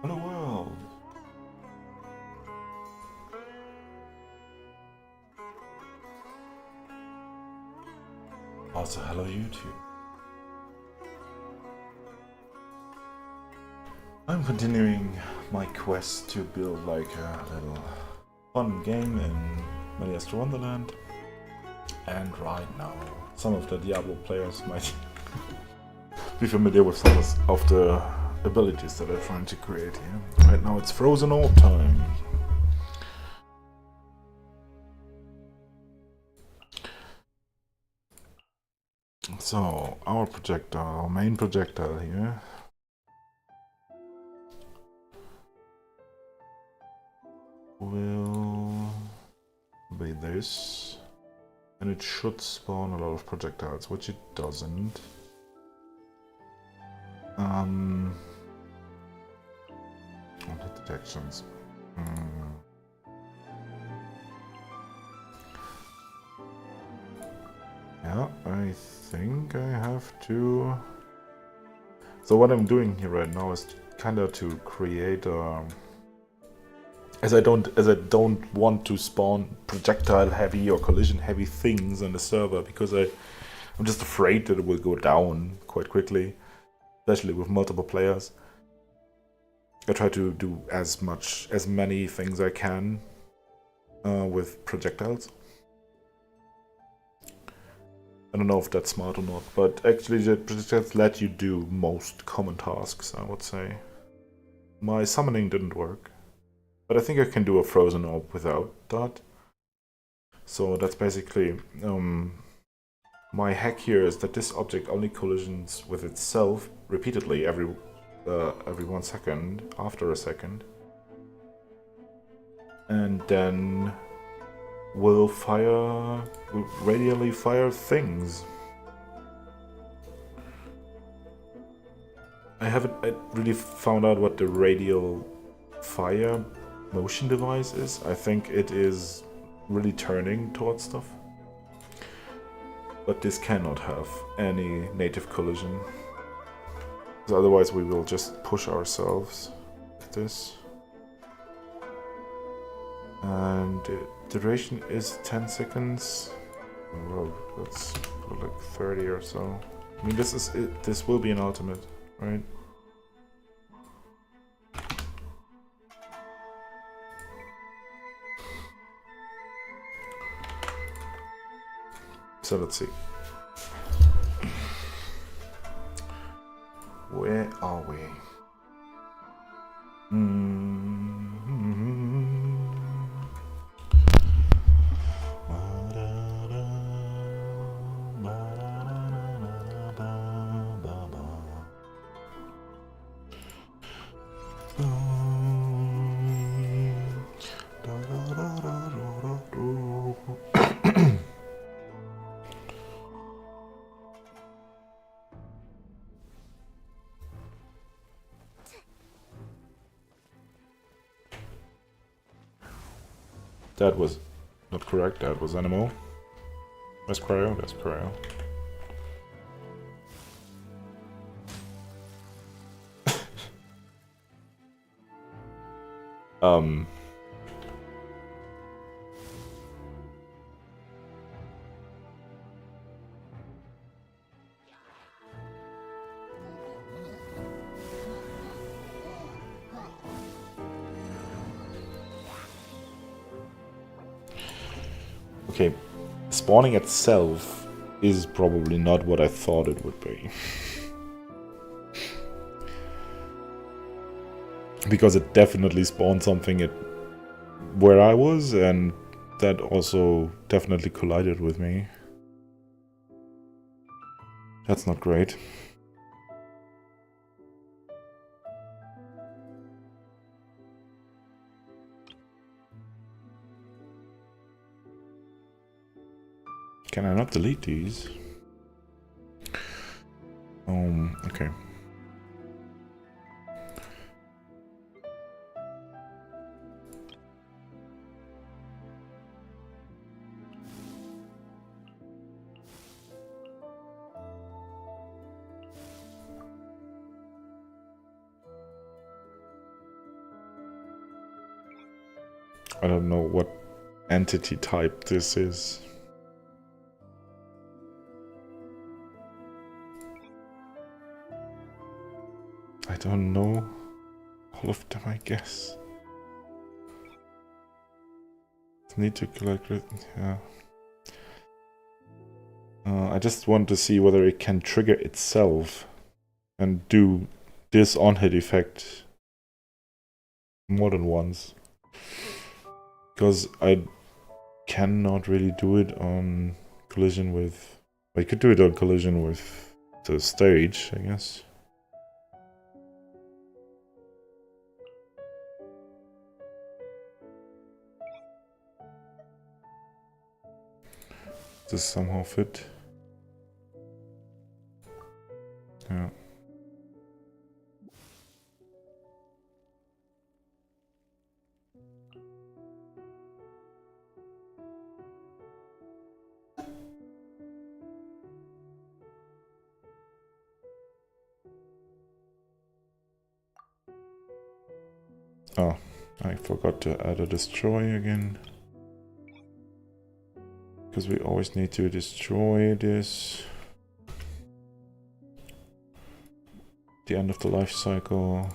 Hello world! Also hello YouTube. I'm continuing my quest to build like a little fun game in Miliastra Wonderland. And right now, some of the Diablo players might be familiar with some of the abilities that I'm trying to create here. Right now it's frozen orb time. So, our projectile, our main projectile here, will be this, and it should spawn a lot of projectiles, which it doesn't. What are detections? Yeah, I think I have to. So what I'm doing here right now is kind of to create a. As I don't want to spawn projectile heavy or collision heavy things on the server because I'm just afraid that it will go down quite quickly, especially with multiple players. I try to do as many things I can with projectiles. I don't know if that's smart or not, but actually the projectiles let you do most common tasks, I would say. My summoning didn't work, but I think I can do a frozen orb without that. So that's basically my hack here is that this object only collisions with itself repeatedly every 1 second after a second, and then will radially fire things. I haven't really found out what the radial fire motion device is. I think it is really turning towards stuff. But this cannot have any native collision. Because otherwise we will just push ourselves with this. And the duration is 10 seconds. Well, let's put like 30 or so. I mean, this is it. This will be an ultimate, right? So let's see. Where are we? That was not correct, that was animal. That's cryo, that's cryo. Okay, spawning itself is probably not what I thought it would be. Because it definitely spawned something where I was, and that also definitely collided with me. That's not great. Can I not delete these? Okay. I don't know what entity type this is. I don't know all of them, I guess. Need to collect it, yeah. I just want to see whether it can trigger itself and do this on-hit effect more than once. Because I cannot really do it on collision with... I could do it on collision with the stage, I guess. Does this somehow fit? Yeah. Oh, I forgot to add a destroy again. Because we always need to destroy this. The end of the life cycle.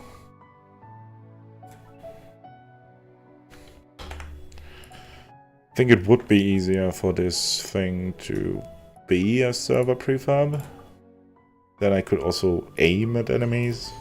I think it would be easier for this thing to be a server prefab. Then I could also aim at enemies.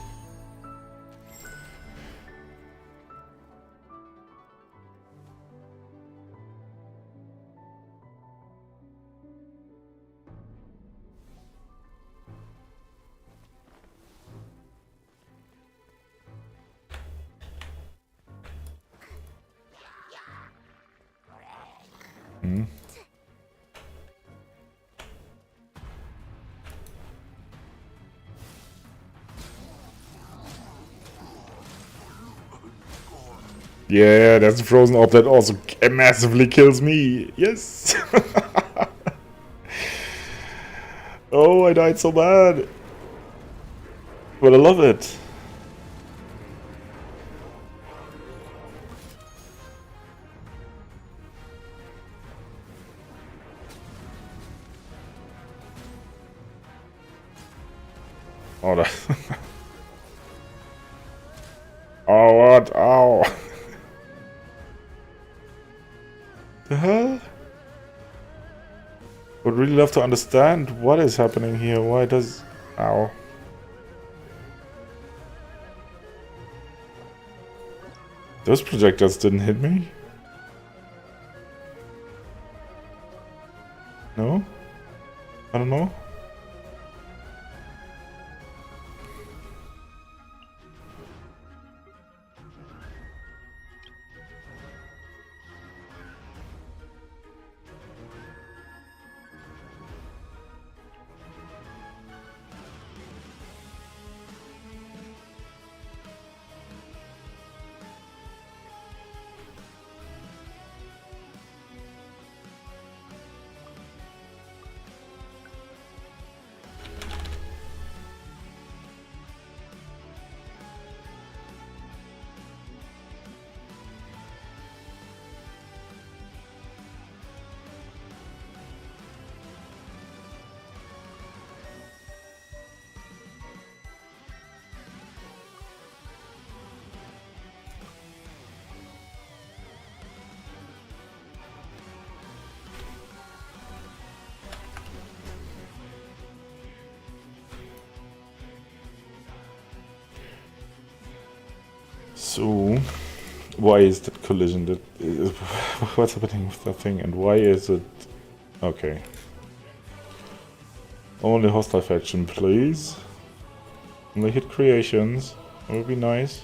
Yeah, that's a frozen orb that also massively kills me. Yes! Oh, I died so bad. But I love it. Oh, that... Oh, what? Ow. The hell? Would really love to understand what is happening here. Why does... Ow. Those projectiles didn't hit me? No? I don't know. So, why is that collision? What's happening with that thing, and why is it... Okay. Only hostile faction, please. Only hit creations. That would be nice.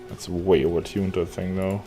That's way overtuned, that thing, though.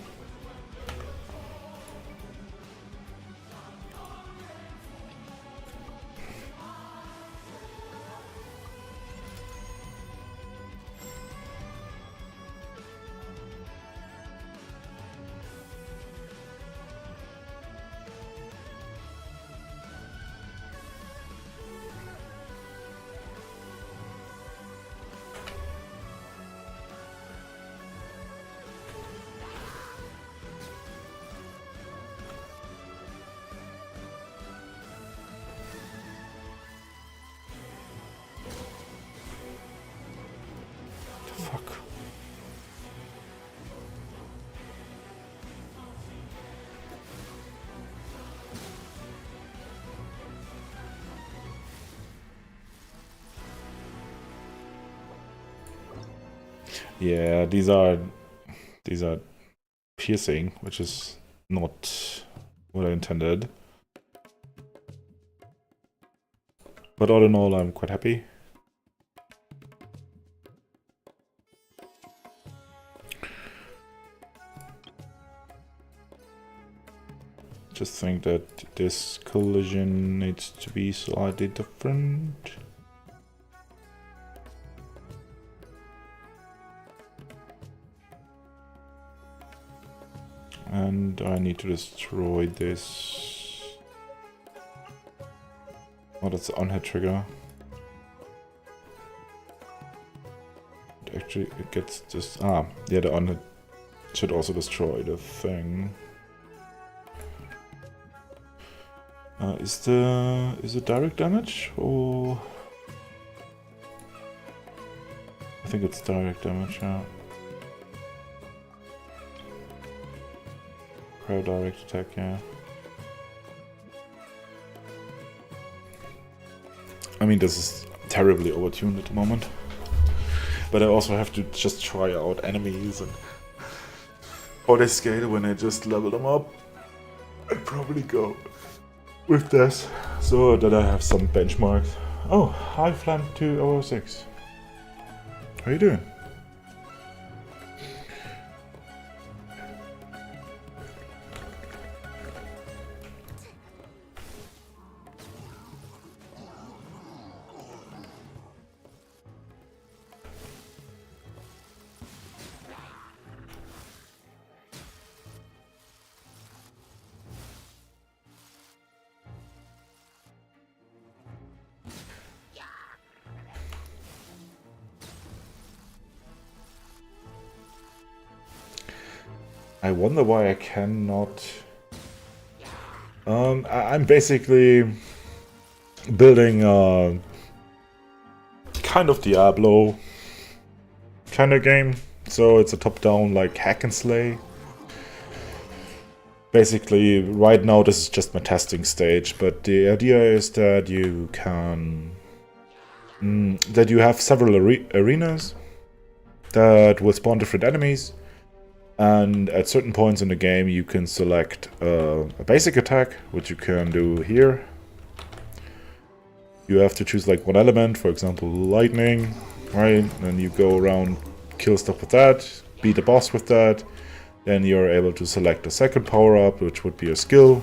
Yeah, these are piercing, which is not what I intended. But all in all, I'm quite happy. Just think that this collision needs to be slightly different. And I need to destroy this. Oh, that's the on-hit trigger. Actually, it gets this. Ah, yeah, the on-hit should also destroy the thing. Is it direct damage or? I think it's direct damage, yeah. Cryo direct attack, yeah. I mean, this is terribly overtuned at the moment. But I also have to just try out enemies and how they scale when I just level them up. I'd probably go with this so that I have some benchmarks. Oh, hi Flam206. How you doing? I wonder why I cannot... I'm basically building a kind of Diablo kind of game. So it's a top-down like hack and slay. Basically, right now this is just my testing stage, but the idea is that you can... that you have several arenas that will spawn different enemies. And at certain points in the game you can select a basic attack, which you can do here. You have to choose like one element, for example lightning, right? And you go around, kill stuff with that, beat the boss with that. Then you're able to select a second power-up, which would be a skill.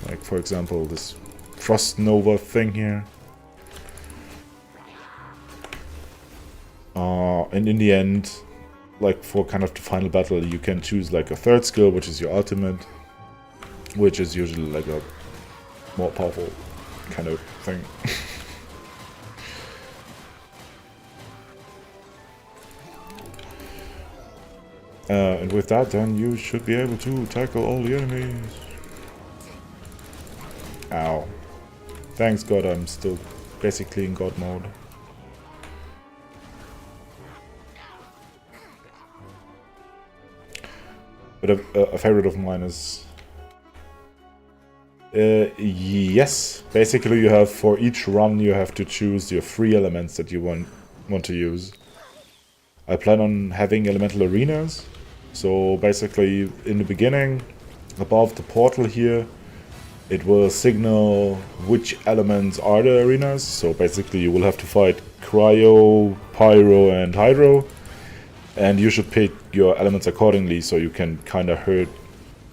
Like for example this Frost Nova thing here. And in the end, like for kind of the final battle, you can choose like a third skill, which is your ultimate, which is usually like a more powerful kind of thing. And with that, then you should be able to tackle all the enemies. Ow. Thanks God, I'm still basically in God mode. But a favorite of mine is... yes. Basically you have, for each run, you have to choose your 3 elements that you want to use. I plan on having elemental arenas. So basically, in the beginning, above the portal here, it will signal which elements are the arenas. So basically you will have to fight Cryo, Pyro and Hydro. And you should pick your elements accordingly, so you can kind of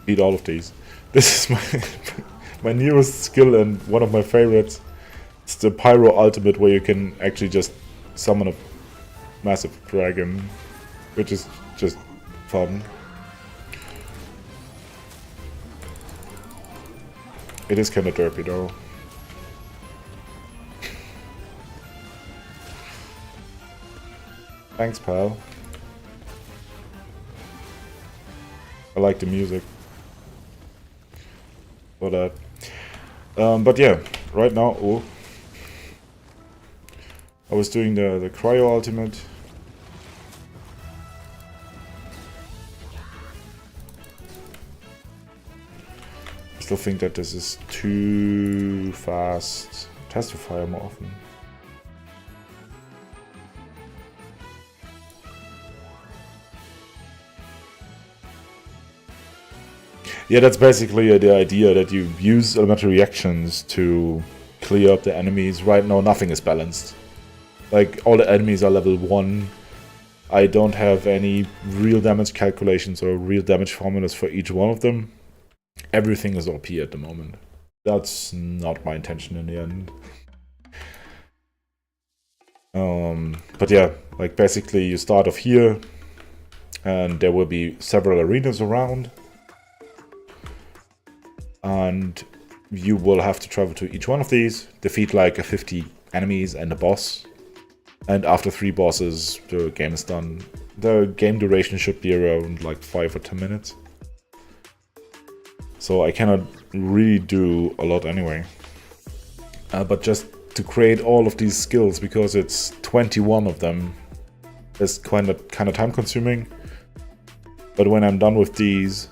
beat all of these. This is my newest skill and one of my favorites. It's the Pyro ultimate, where you can actually just summon a massive dragon, which is just fun. It is kind of derpy though. Thanks, pal. I like the music for that. But yeah, right now, I was doing the Cryo ultimate. I still think that this is too fast. It has to fire more often. Yeah, that's basically the idea, that you use elemental reactions to clear up the enemies. Right now, nothing is balanced. Like, all the enemies are level 1. I don't have any real damage calculations or real damage formulas for each one of them. Everything is OP at the moment. That's not my intention in the end. But yeah, like basically you start off here, and there will be several arenas around. And you will have to travel to each one of these, defeat like 50 enemies and a boss. And after 3 bosses, the game is done. The game duration should be around like 5 or 10 minutes. So I cannot really do a lot anyway. But just to create all of these skills, because it's 21 of them, is kind of time consuming. But when I'm done with these,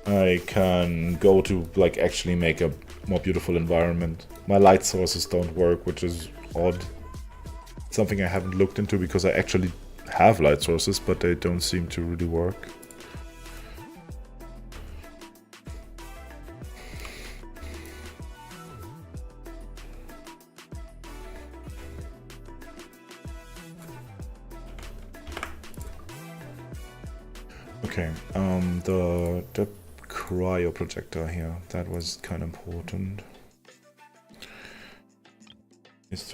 I can go to like actually make a more beautiful environment. My light sources don't work, which is odd. Something I haven't looked into, because I actually have light sources, but they don't seem to really work. Okay, the cryo projector here, that was kind of important. It's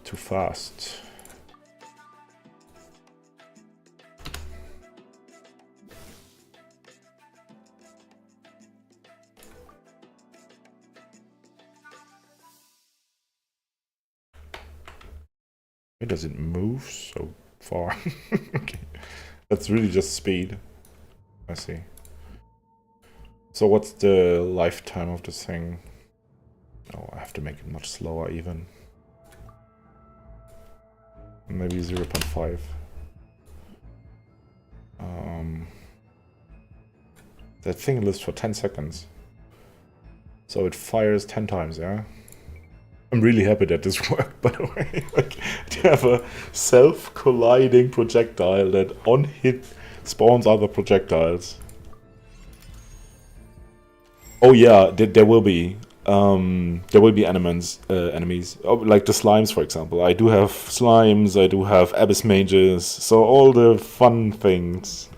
too fast. Why does it move so far? Okay, that's really just speed. I see. So what's the lifetime of this thing? Oh, I have to make it much slower even. Maybe 0.5. That thing lives for 10 seconds. So it fires 10 times, yeah? I'm really happy that this worked, by the way. Like, to have a self-colliding projectile that on hit spawns other projectiles. Oh yeah, there will be. There will be enemies. Oh, like the slimes, for example. I do have slimes, I do have abyss mages, so all the fun things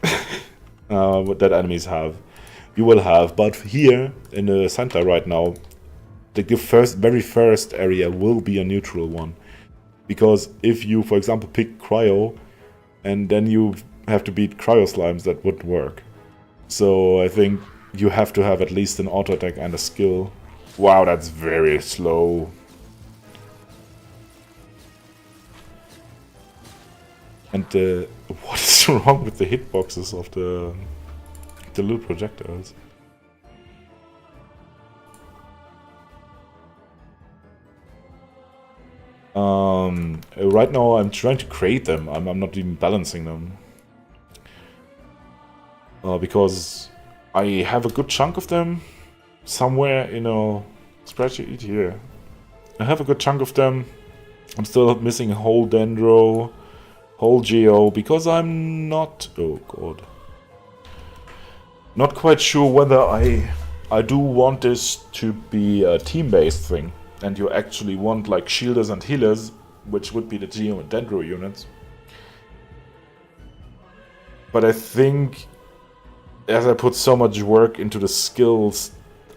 that enemies have, you will have. But here, in the center right now, the very first area will be a neutral one. Because if you, for example, pick cryo, and then you have to beat cryo slimes, that wouldn't work. So I think you have to have at least an auto attack and a skill. Wow, that's very slow. And what is wrong with the hitboxes of the little projectiles? Right now I'm trying to create them. I'm not even balancing them. Because I have a good chunk of them somewhere in a spreadsheet here. I have a good chunk of them. I'm still missing a whole dendro, whole geo, because I'm not... oh god. Not quite sure whether I do want this to be a team-based thing. And you actually want like shielders and healers, which would be the geo and dendro units. But I think, as I put so much work into the skills,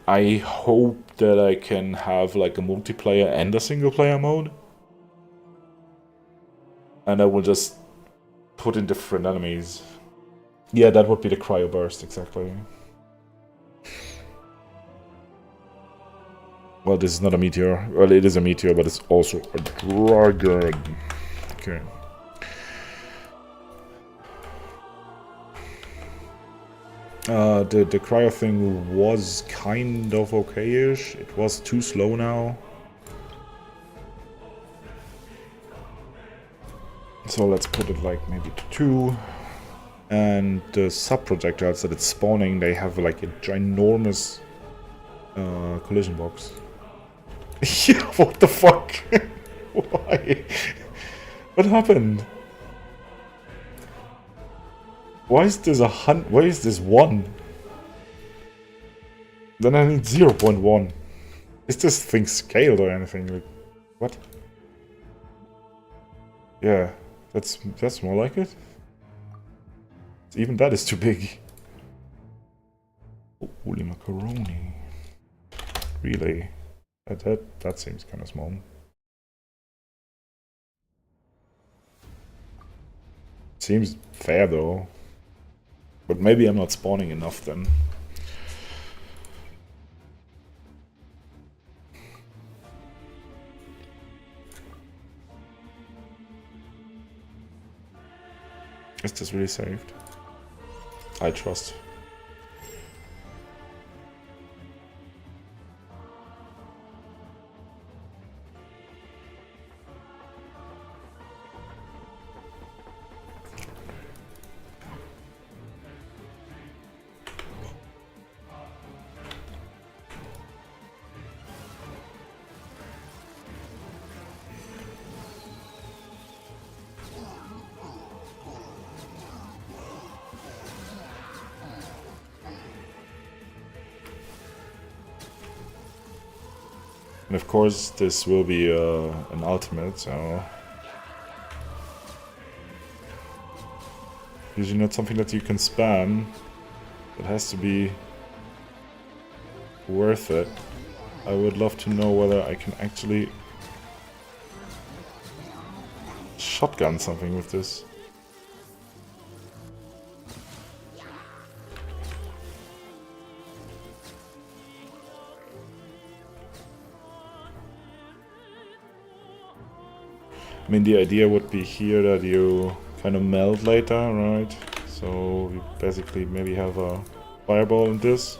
I hope that I can have like a multiplayer and a single player mode. And I will just put in different enemies. Yeah, that would be the cryo burst, exactly. Well, this is not a meteor. Well, it is a meteor, but it's also a dragon. Okay. The cryo thing was kind of okay-ish. It was too slow now. So let's put it like maybe to 2. And the sub-projectiles that it's spawning, they have like a ginormous collision box. Yeah, what the fuck? Why? What happened? Why is this why is this 1? Then I need 0.1. Is this thing scaled or anything? Like, what? Yeah, that's more like it. Even that is too big. Oh, holy macaroni. Really? That seems kind of small. Seems fair though. But maybe I'm not spawning enough then. Is this really saved? I trust. And of course, this will be an ultimate, so usually not something that you can spam. It has to be worth it. I would love to know whether I can actually shotgun something with this. I mean, the idea would be here that you kind of melt later, right? So you basically maybe have a fireball in this.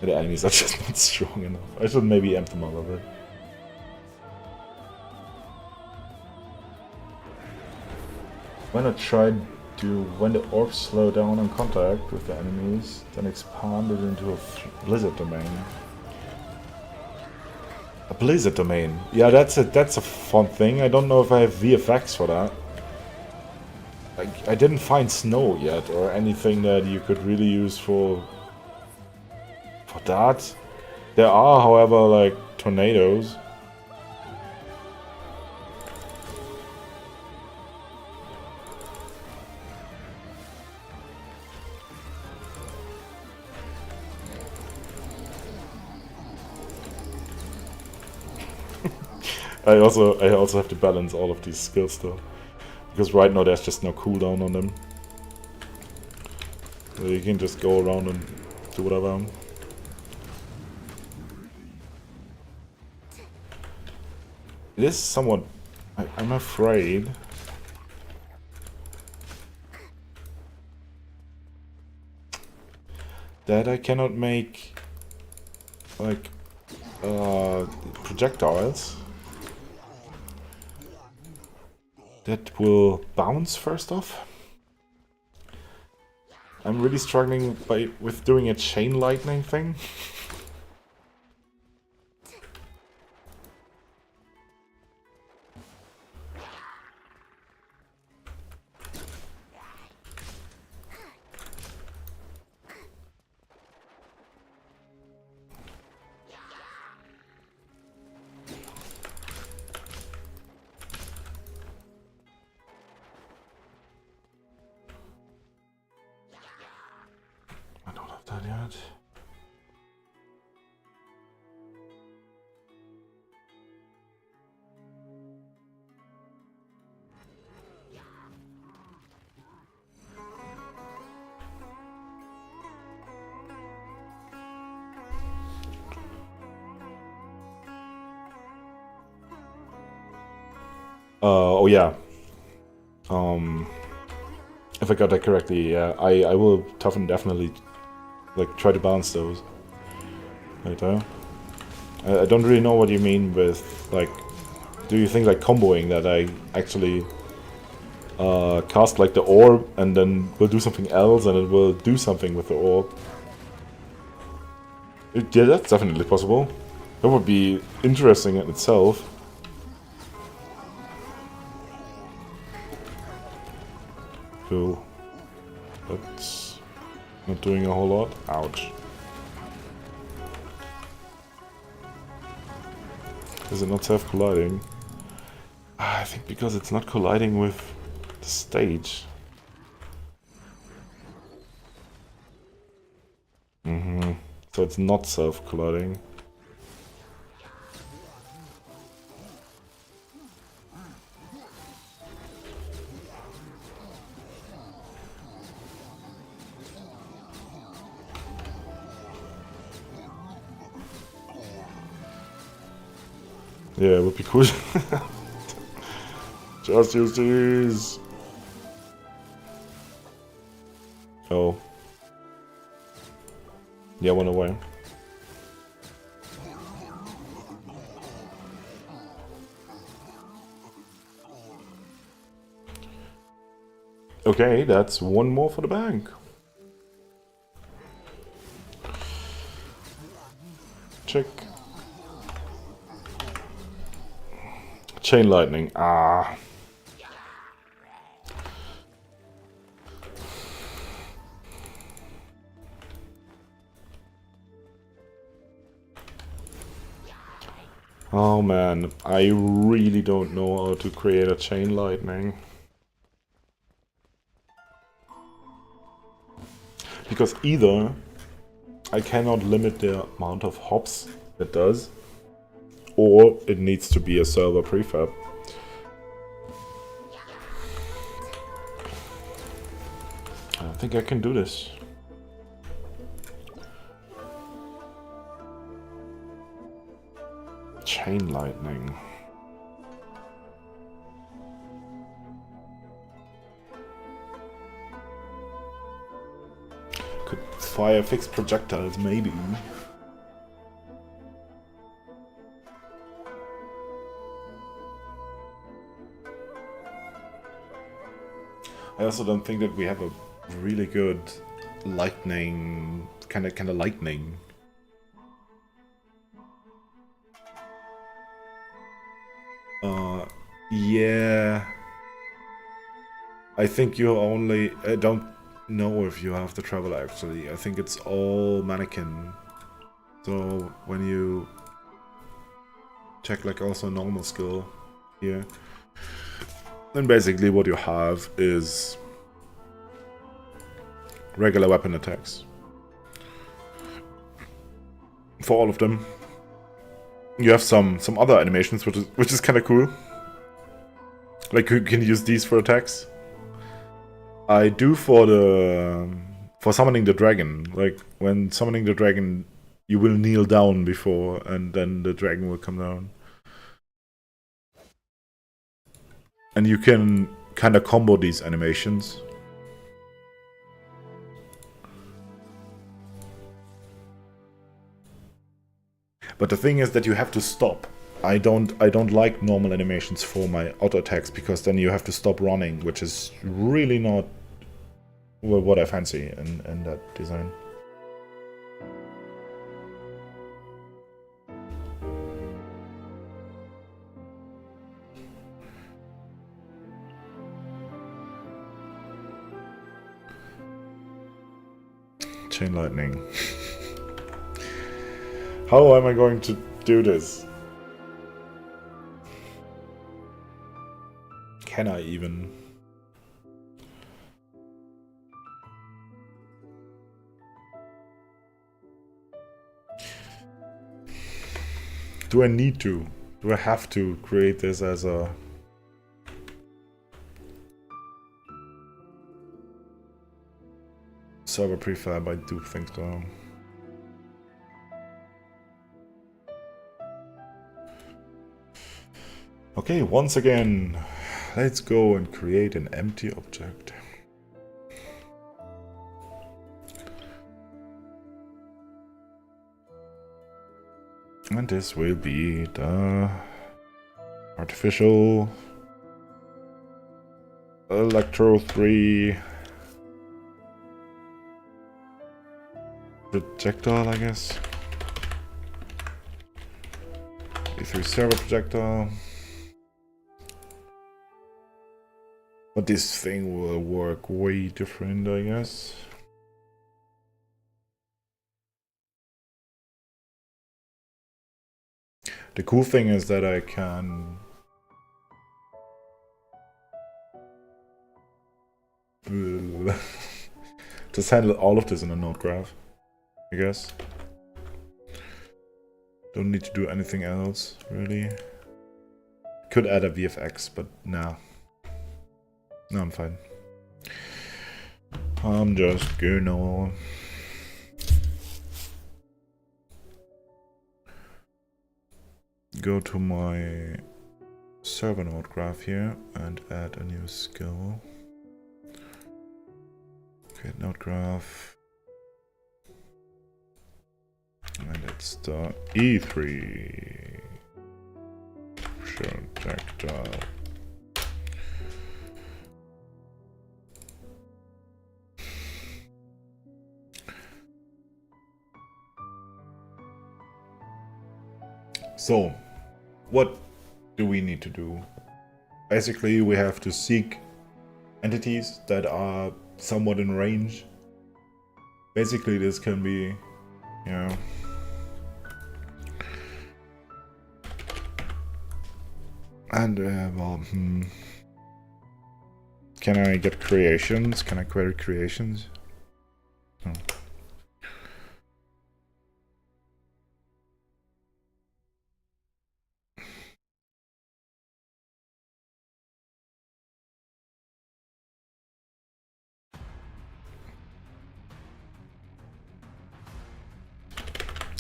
The enemies are just not strong enough. I should maybe amp them a little bit. Why not try to, when the orbs slow down on contact with the enemies, then expand it into a blizzard domain. A blizzard domain. Yeah, that's a fun thing. I don't know if I have VFX for that. I didn't find snow yet or anything that you could really use for that. There are, however, like tornadoes. I also have to balance all of these skills though, because right now there's just no cooldown on them. So you can just go around and do whatever. It is somewhat... I'm afraid... that I cannot make... like... projectiles that will bounce first off. I'm really struggling with doing a chain lightning thing. I don't have that yet. Oh yeah. If I got that correctly, yeah, I will definitely like try to balance those later. I don't really know what you mean with like. Do you think like comboing that I actually cast like the orb and then we'll do something else and it will do something with the orb? Yeah, that's definitely possible. That would be interesting in itself. cool. But not doing a whole lot. Ouch. Is it not self-colliding? I think because it's not colliding with the stage. So it's not self-colliding. Yeah, it would be cool. Just use these. Oh. Yeah, went away. Okay, that's one more for the bank. Check. Chain lightning. Ah. Oh man, I really don't know how to create a chain lightning. Because either I cannot limit the amount of hops it does, or it needs to be a server prefab. I don't think I can do this. Chain lightning. Could fire fixed projectiles, maybe. I also don't think that we have a really good lightning, kind of lightning. Yeah. I think you only... I don't know if you have the travel actually. I think it's all mannequin. So when you check like also normal skill here, then basically what you have is regular weapon attacks. For all of them. You have some other animations which is kind of cool. Like you can use these for attacks. I do for summoning the dragon. Like when summoning the dragon, you will kneel down before, and then the dragon will come down. And you can kind of combo these animations. But the thing is that you have to stop. I don't like normal animations for my auto attacks, because then you have to stop running, which is really not what I fancy in that design. Chain lightning. How am I going to do this? Can I even? Do I need to? Do I have to create this as a... server prefab? I do think so. Okay, once again, let's go and create an empty object. And this will be the artificial Electro 3 projectile, I guess. E3 server projectile. But this thing will work way different, I guess. The cool thing is that I can just handle all of this in a node graph, I guess. Don't need to do anything else, really. Could add a VFX, but nah. No, I'm fine. I'm just gonna go to my server node graph here and add a new skill. Create node graph. And it's the E3 projectile. So, what do we need to do? Basically, we have to seek entities that are somewhat in range. Basically, this can be, you know, and well, can I get creations? Can I query creations? No.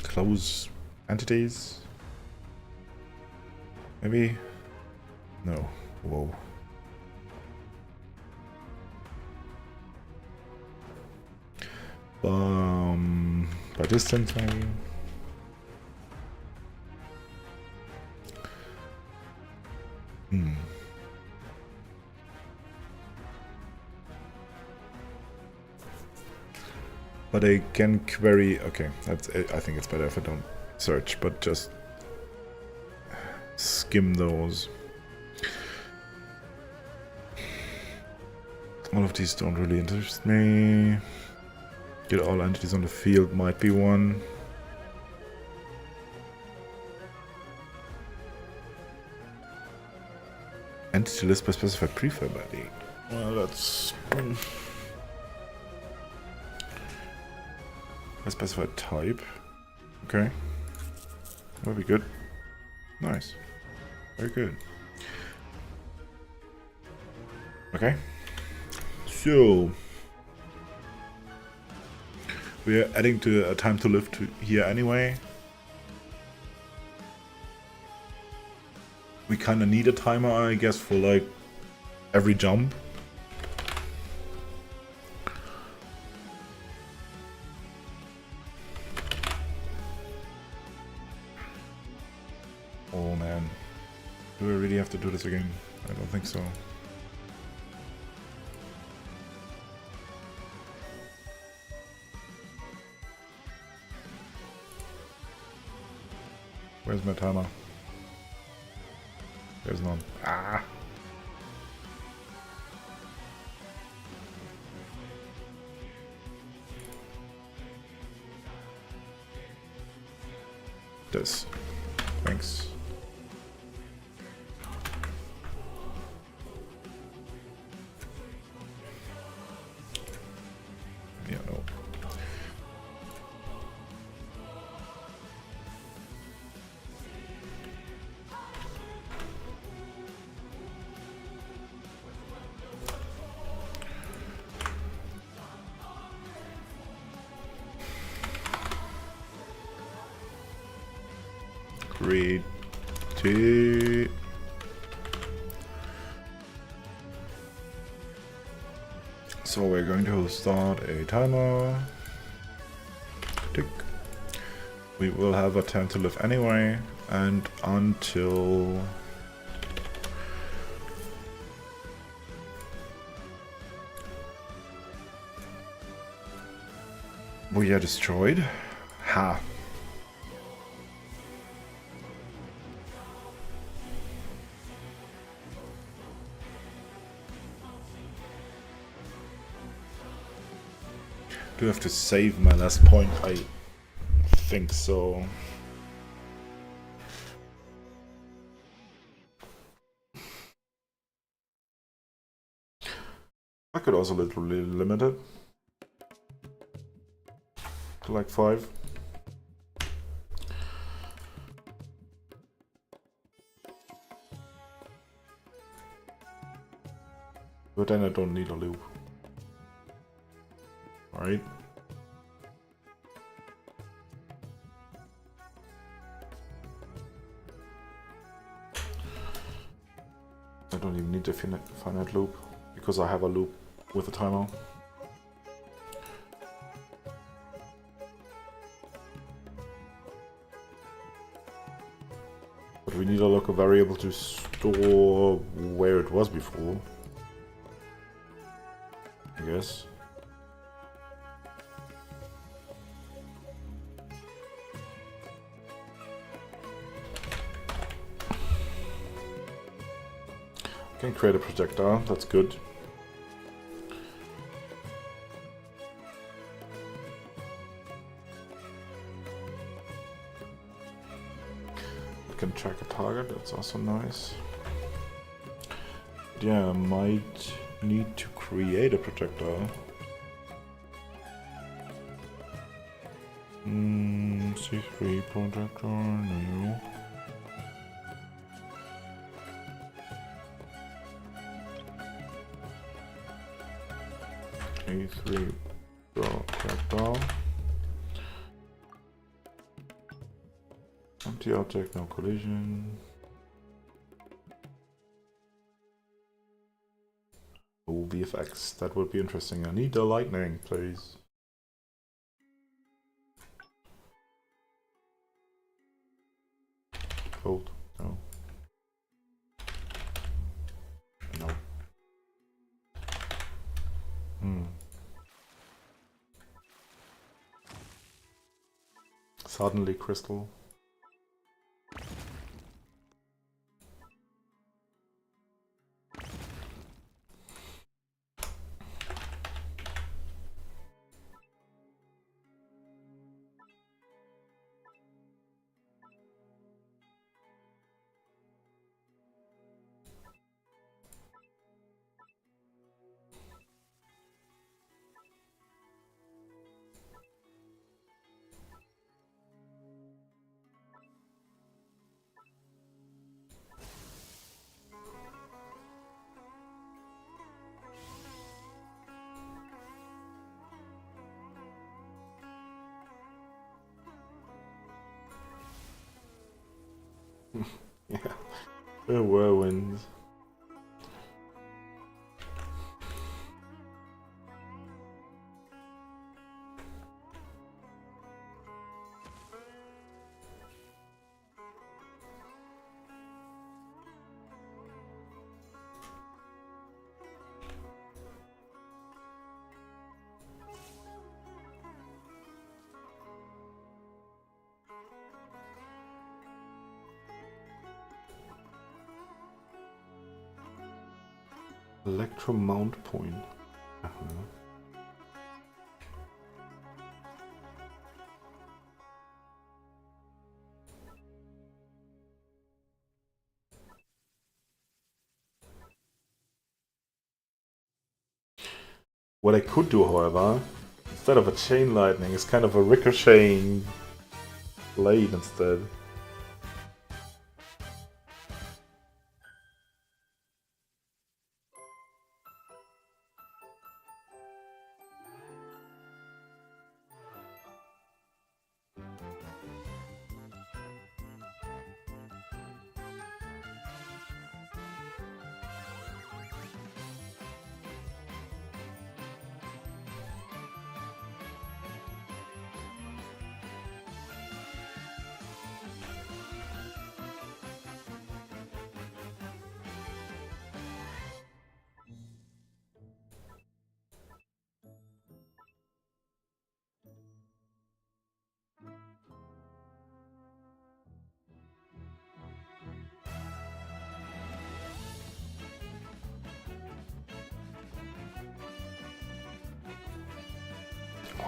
Close entities? Maybe? No. Whoa. By distance, maybe? But I can query. Okay, that's it. I think it's better if I don't search, but just skim those. All of these don't really interest me. Get all entities on the field might be one. Entity list by specified prefab ID. Well, that's by specified type. Okay, that'll be good. Nice, very good. Okay, so we are adding to a time to live to here anyway. We kind of need a timer, I guess, for like every jump. Oh man, do we really have to do this again? I don't think so. Where's my timer? There's none. Ah! This. Thanks. Yeah, no. Create. So we're going to start a timer. Tick. We will have a time to live anyway, and until we are destroyed. Ha. do have to save my last point, I think so. I could also literally limit it to like 5. But then I don't need a loop. Alright. I don't even need the finite loop, because I have a loop with a timer. But we need a local variable to store where it was before, I guess. Can create a projectile, that's good. We can track a target, that's also nice. But yeah, I might need to create a projectile. C3 projectile, no. A3 projectile. Empty object, no collision. Oh, VFX, that would be interesting. I need the lightning, please. Cold, no. No. Suddenly crystal. Yeah, the whirlwinds. Electro mount point. What I could do, however, instead of a chain lightning, is kind of a ricocheting blade instead.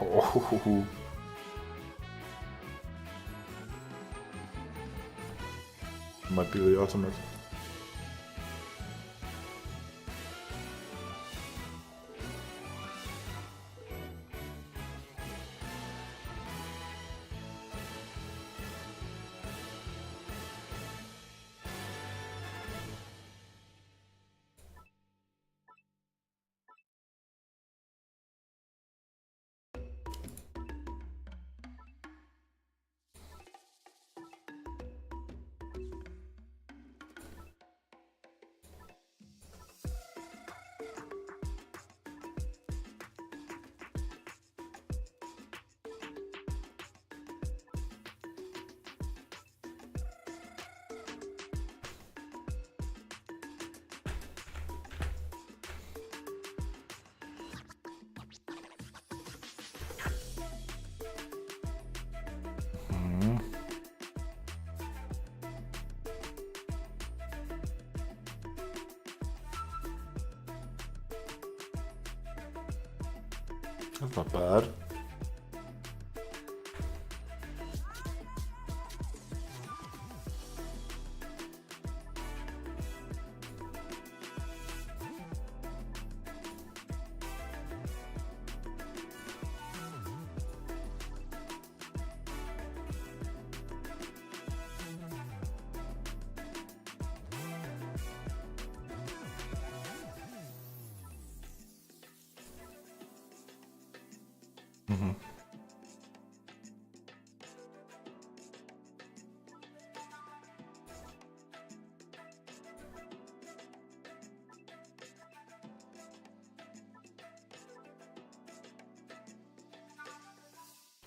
Oh. Might be the ultimate. That's not bad.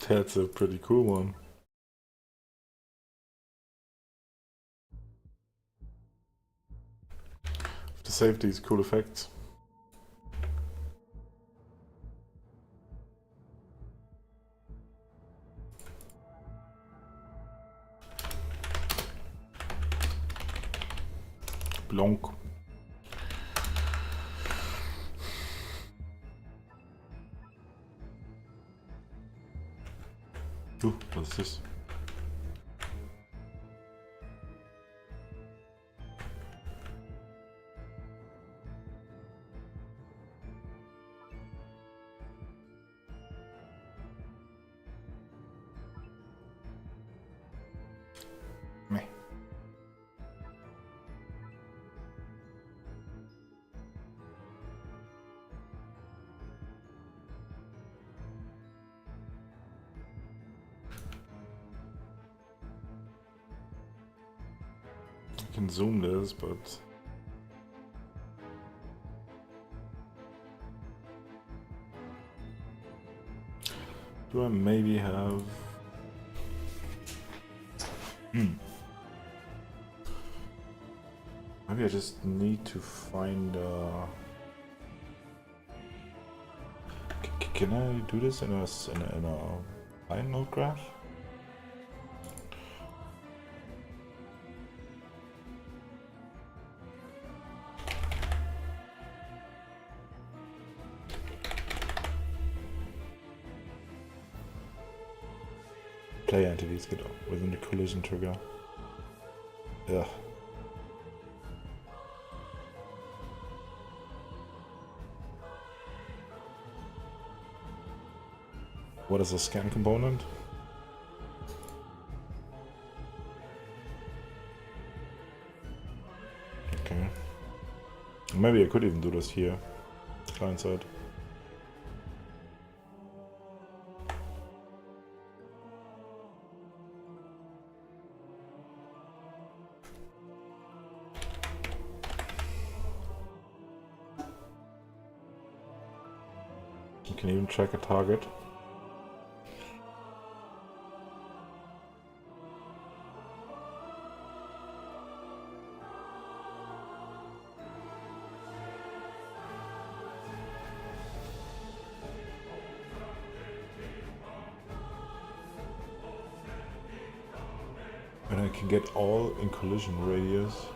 That's a pretty cool one. To save these cool effects. Blanc. Ooh, what's this? Meh. I can zoom this, but do I maybe have... Maybe I just need to find can I do this in a line node graph? Player entities get within the collision trigger. Yeah. What is a scan component? Okay. Maybe I could even do this here, client side. You can even track a target. And I can get all in collision radius.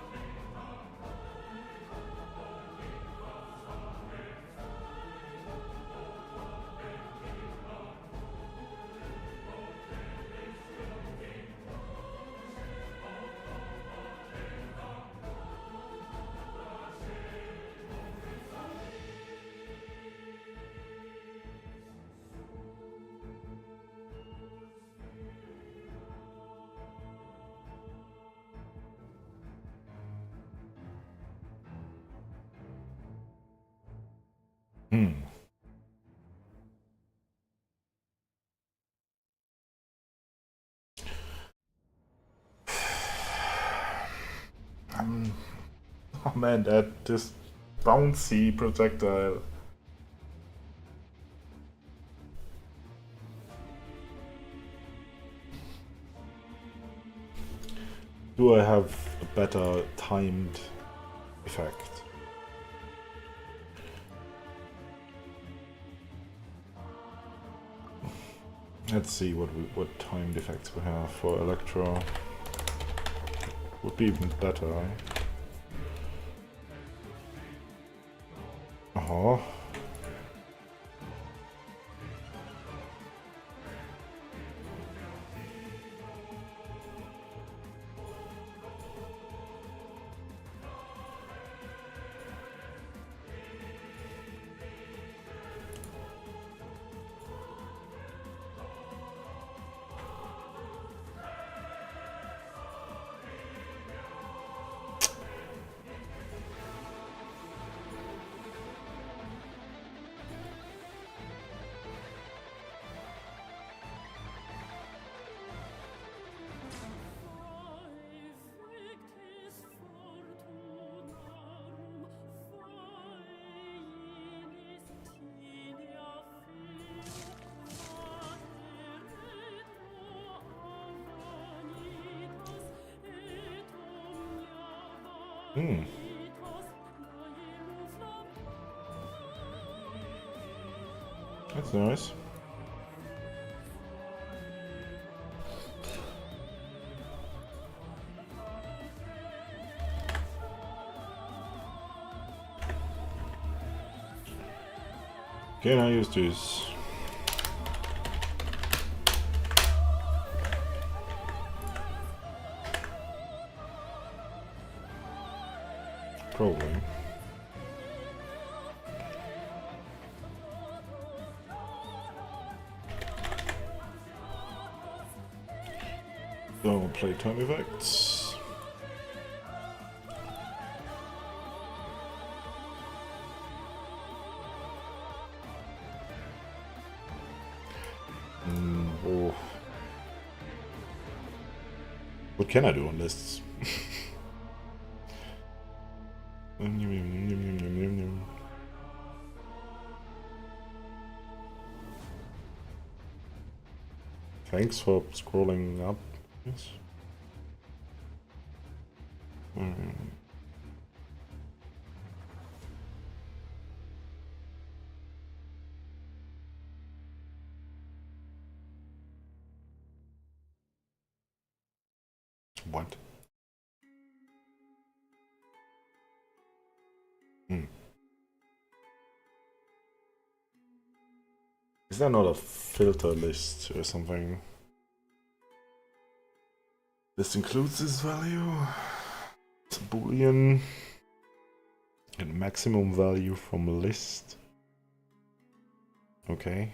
Oh man, this bouncy projectile. Do I have a better timed effect? Let's see what timed effects we have for Electro. Would be even better, right? Uh-huh. That's nice. Can I use this? Probably. Don't play time effects. Oh. What can I do on lists? Thanks for scrolling up. Yes. What? Is there not a filter list or something? This includes this value. It's a boolean. And maximum value from a list. Okay.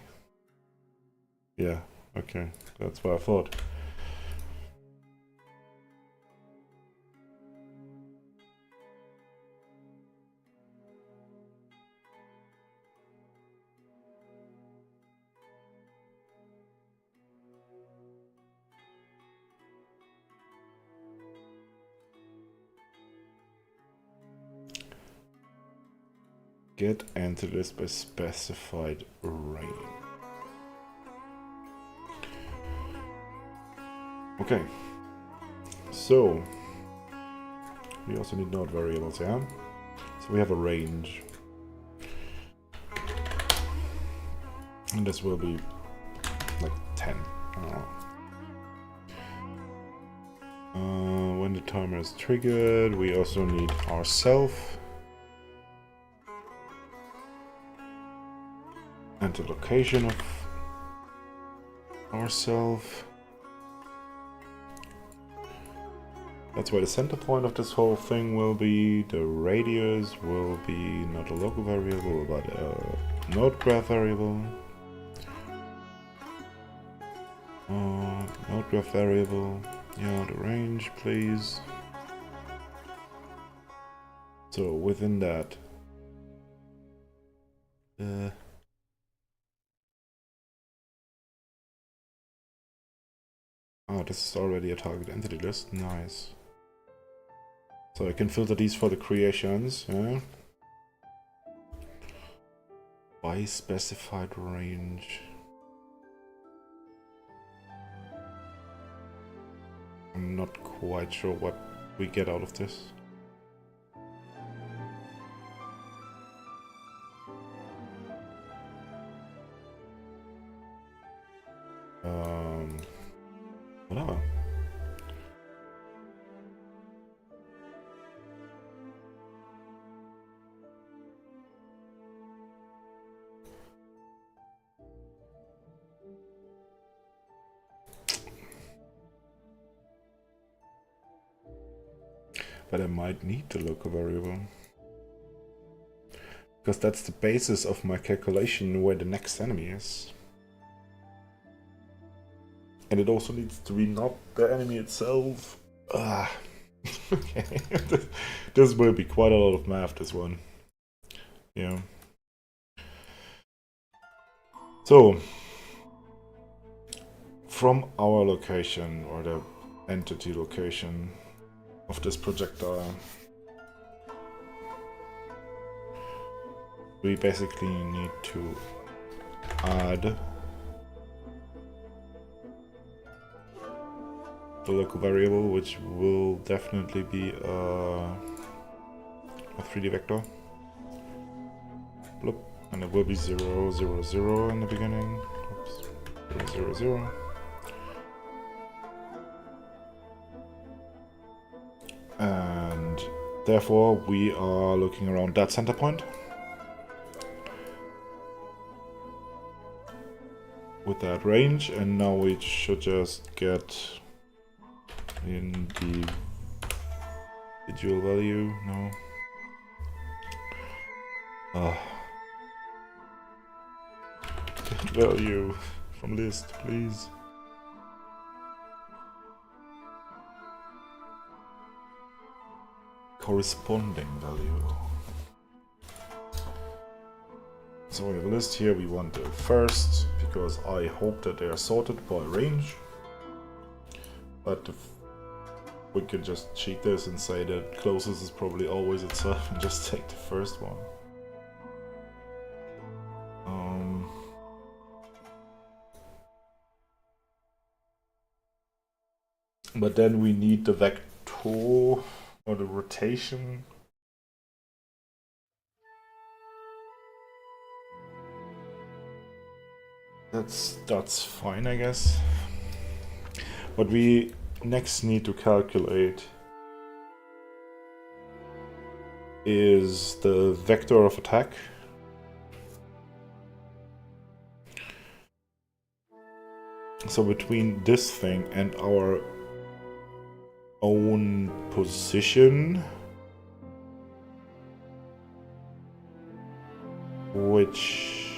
Yeah, okay. That's what I thought. Get entered list by specified range. Okay. So we also need node variables, yeah? So we have a range. And this will be like 10. When the timer is triggered, we also need ourself. And the location of ourself. That's where the center point of this whole thing will be. The radius will be not a local variable, but a node graph variable. Node graph variable. Yeah, the range, please. So within that, oh, this is already a target entity list. Nice. So I can filter these for the creations. Yeah. By specified range. I'm not quite sure what we get out of this. Whatever. But I might need the local variable. Because that's the basis of my calculation where the next enemy is. And it also needs to be not the enemy itself. Ah. Okay. This will be quite a lot of math, this one. Yeah. So, from our location, or the entity location of this projectile, we basically need to add the local variable, which will definitely be a 3D vector. Bloop. And it will be 0, 0, 0 in the beginning. Oops. 0, 0, 0. And therefore we are looking around that center point with that range, and now we should just get in the individual value. No. Value from list, please. Corresponding value. So we have a list here. We want the first, because I hope that they are sorted by range. But if we could just cheat this and say that closest is probably always itself and just take the first one. But then we need the vector or the rotation. That's fine, I guess. What we next need to calculate is the vector of attack. So between this thing and our own position, which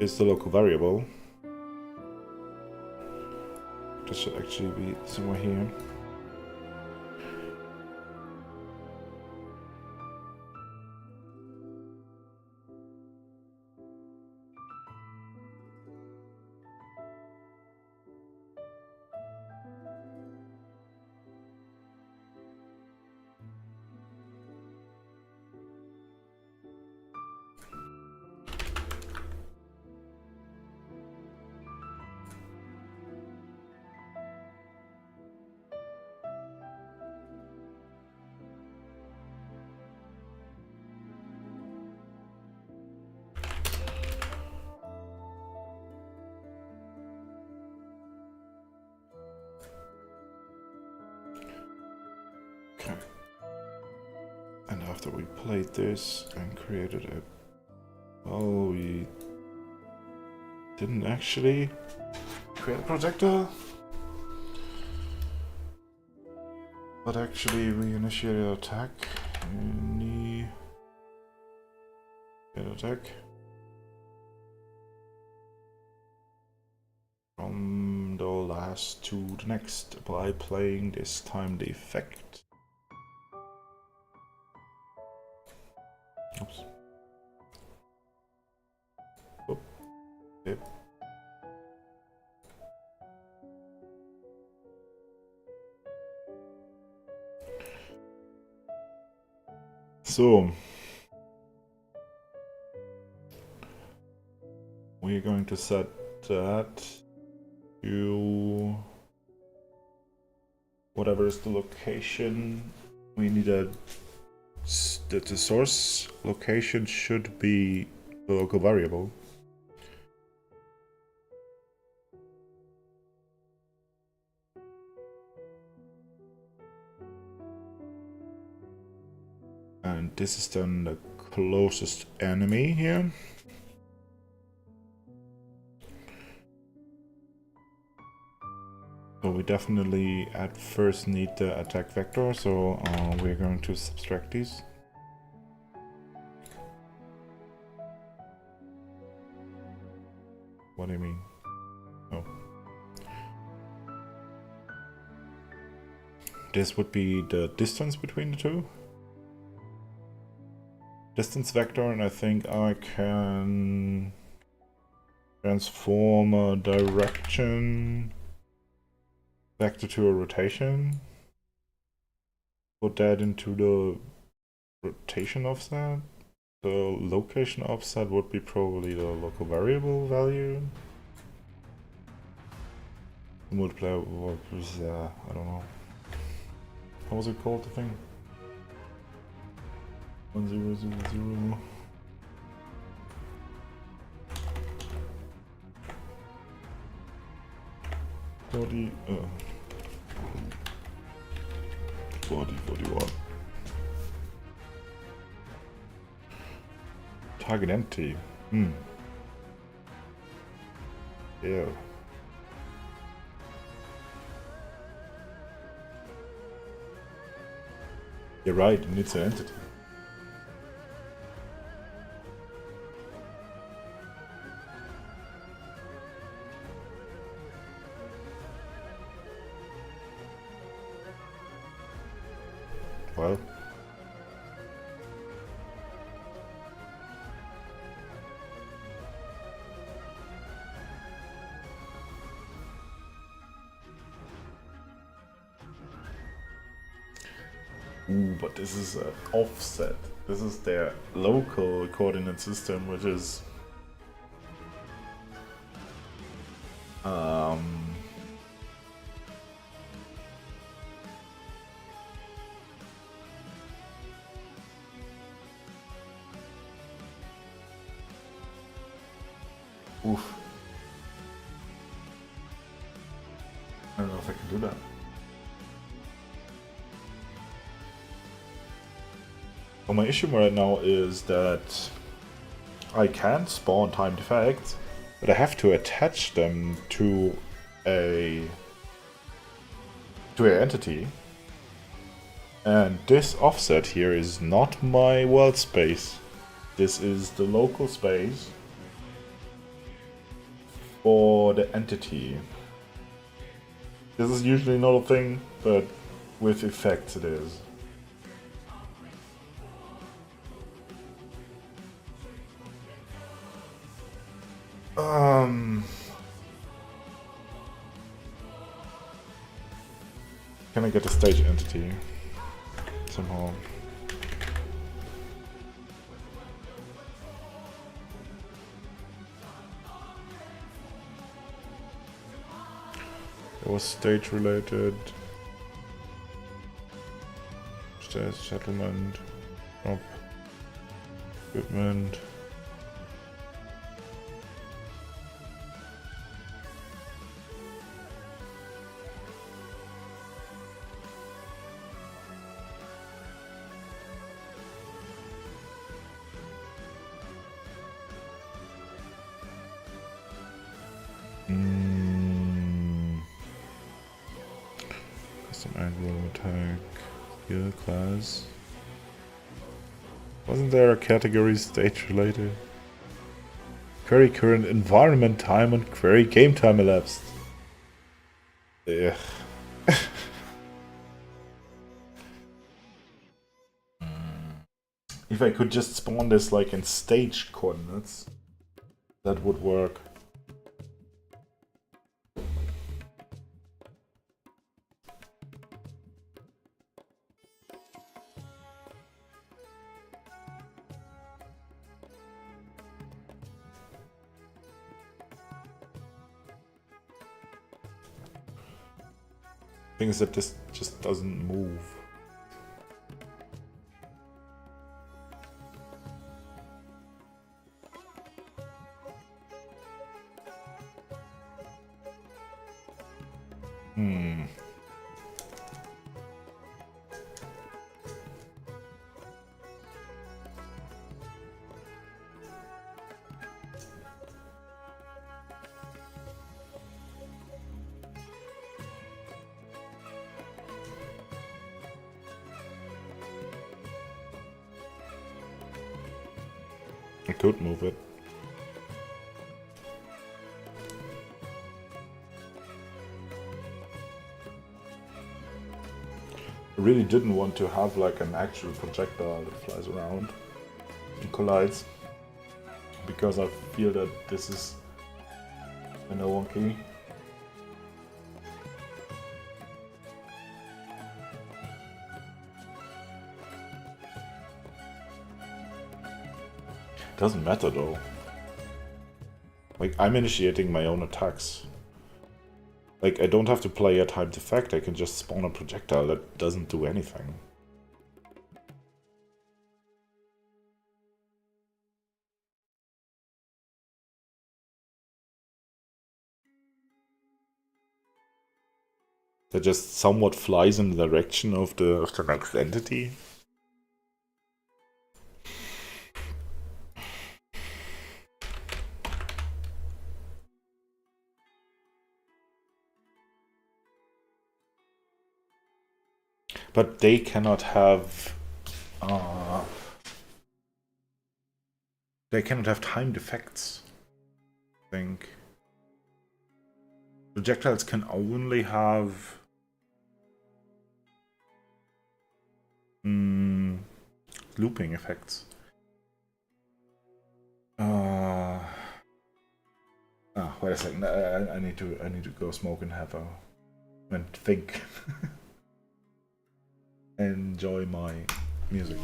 is the local variable. This should actually be somewhere here. And after we played this and created a... Oh, we didn't actually create a projectile, but actually we initiated attack. Attack from the last to the next by playing this time the effect. Oops. Oop. Yep. So we're going to set that to whatever is the location. We need the source location should be the local variable. And this is then the closest enemy here. So we definitely at first need the attack vector, so we're going to subtract these. What do you mean? Oh. This would be the distance between the two. Distance vector, and I think I can transform a direction vector to a rotation. Put that into the rotation offset. The location offset would be probably the local variable value. Multiplier, what was I don't know. How was it called, the thing? 1000. 41. Target empty. Yeah. You're right, it needs an entity. Well. Ooh, but this is an offset. This is their local coordinate system, which is oof. I don't know if I can do that. Well, my issue right now is that I can spawn timed effects, but I have to attach them to a entity. And this offset here is not my world space. This is the local space for the entity. This is usually not a thing, but with effects it is. Can I get a stage entity somehow? It was stage related. Stage settlement. Drop. Equipment. Custom aggro attack, skill class. Wasn't there a category stage related? Query current environment time and query game time elapsed. Ugh. If I could just spawn this like in stage coordinates, that would work. Thing is that this just doesn't move. I could move it. I really didn't want to have like an actual projectile that flies around and collides, because I feel that this is kind of wonky. Doesn't matter though. Like, I'm initiating my own attacks. Like, I don't have to play a timed effect, I can just spawn a projectile that doesn't do anything. That just somewhat flies in the direction of the next entity. But they cannot have timed effects, I think. Projectiles can only have looping effects. Wait a second. I need to go smoke and have a and think. Enjoy my music.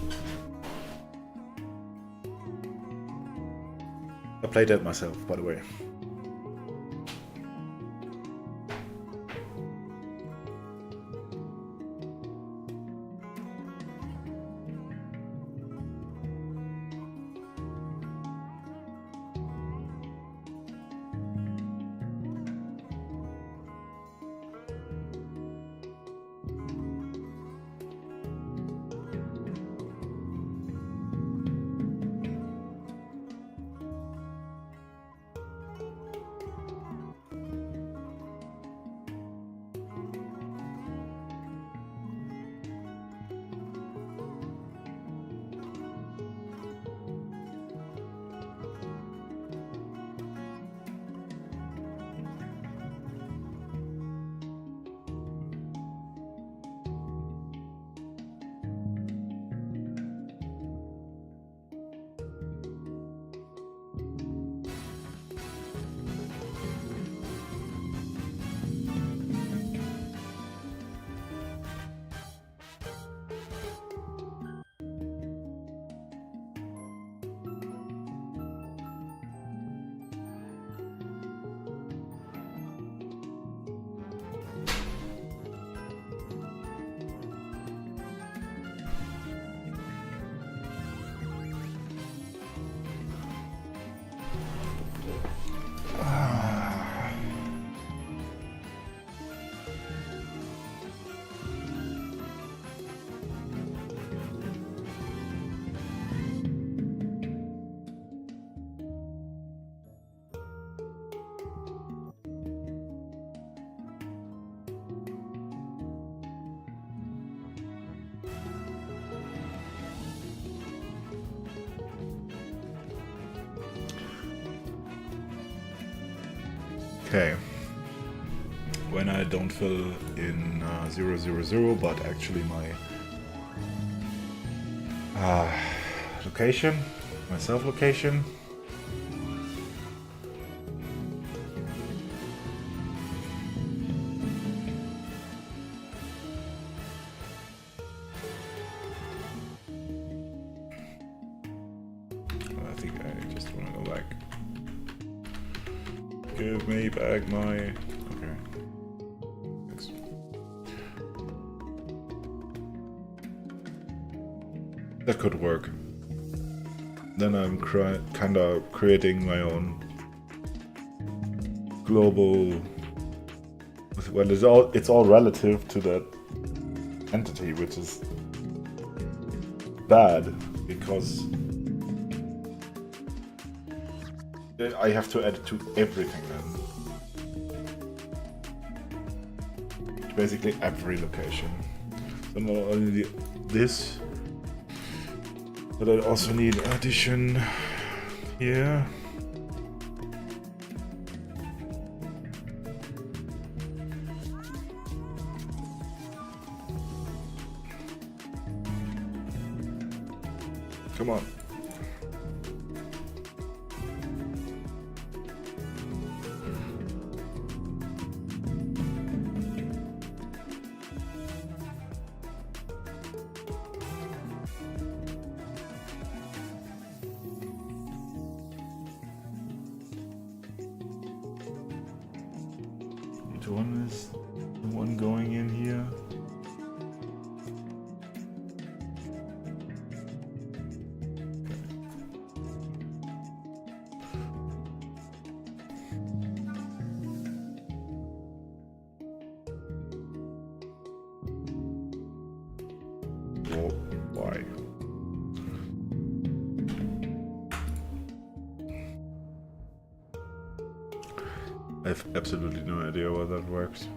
I played that myself, by the way. Okay. When I don't fill in 000, but actually my location, my self location. I think I just want to go back. Give me back my... Okay. Thanks. That could work. Then I'm kind of creating my own global. Well, it's all relative to that entity, which is bad because I have to add it to everything then. Basically every location. So not only this, but I also need addition here. Come on. Which one is the one going in here? Why? I have absolutely no idea why that works.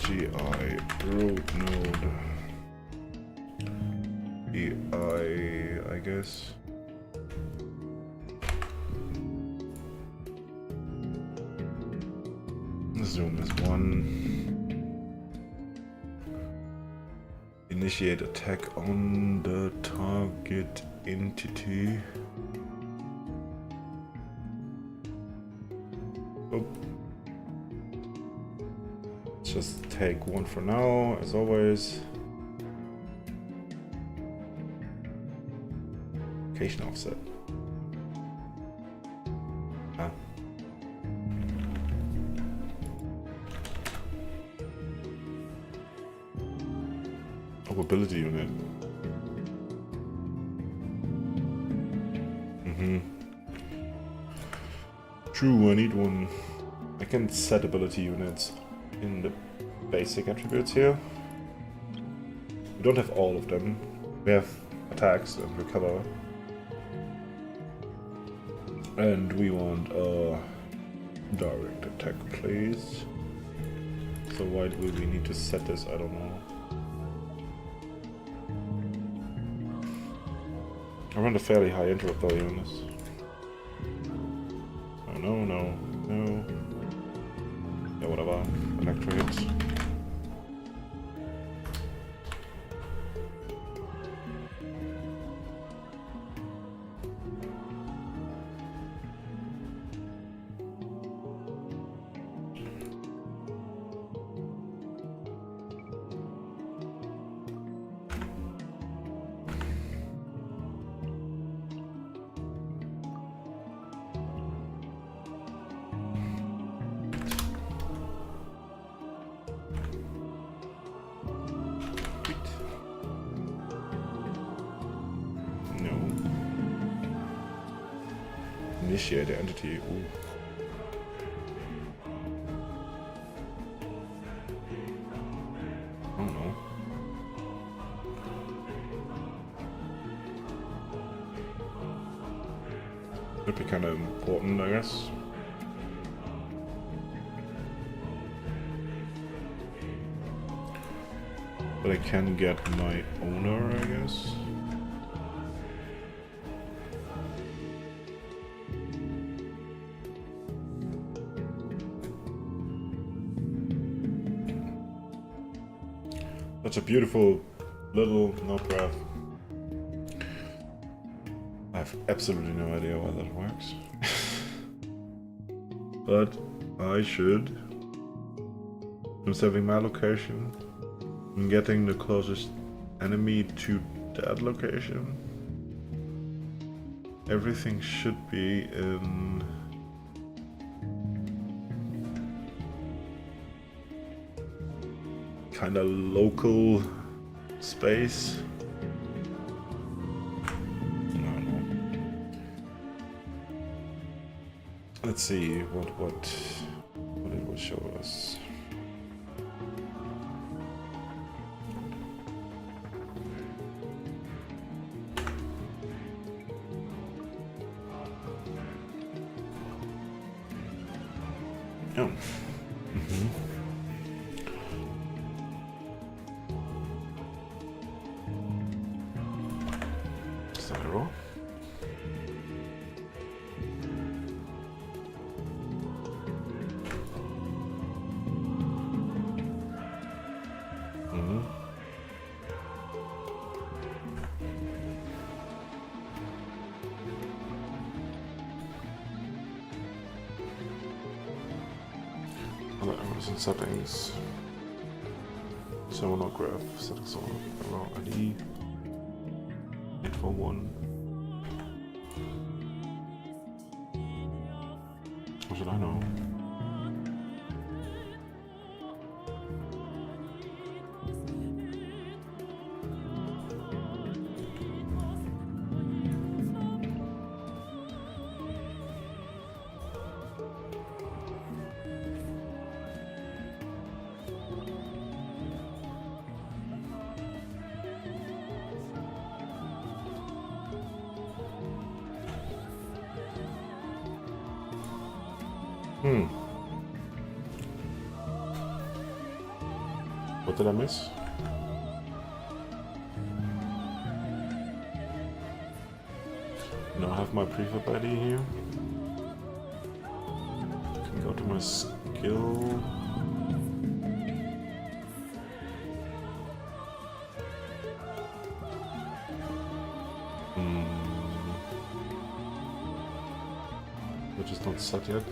GI root node. I guess. Zoom is 1. Initiate attack on the target entity. Oh. Just take 1 for now, as always. Location offset. Huh? Oh, ability unit. True, I need one. I can set ability units in the basic attributes here. We don't have all of them. We have attacks and recover. And we want a direct attack, please. So why do we need to set this? I don't know. I run a fairly high interrupt value on this. Oh no. Yeah, whatever. Electrate. Initiate the entity. Ooh. I don't know. Would be kind of important, I guess. But I can get my owner, I guess. Such a beautiful little node graph. I have absolutely no idea why that works. But I should. I'm saving my location. I'm getting the closest enemy to that location. Everything should be in kind of local space. Let's see what it will show us. Oh. Zero. And settings, sonograph, settings on ID, 841. What should I know? What did I miss? Now I have my prefab ID here. I can go to my skill. Which is not set yet.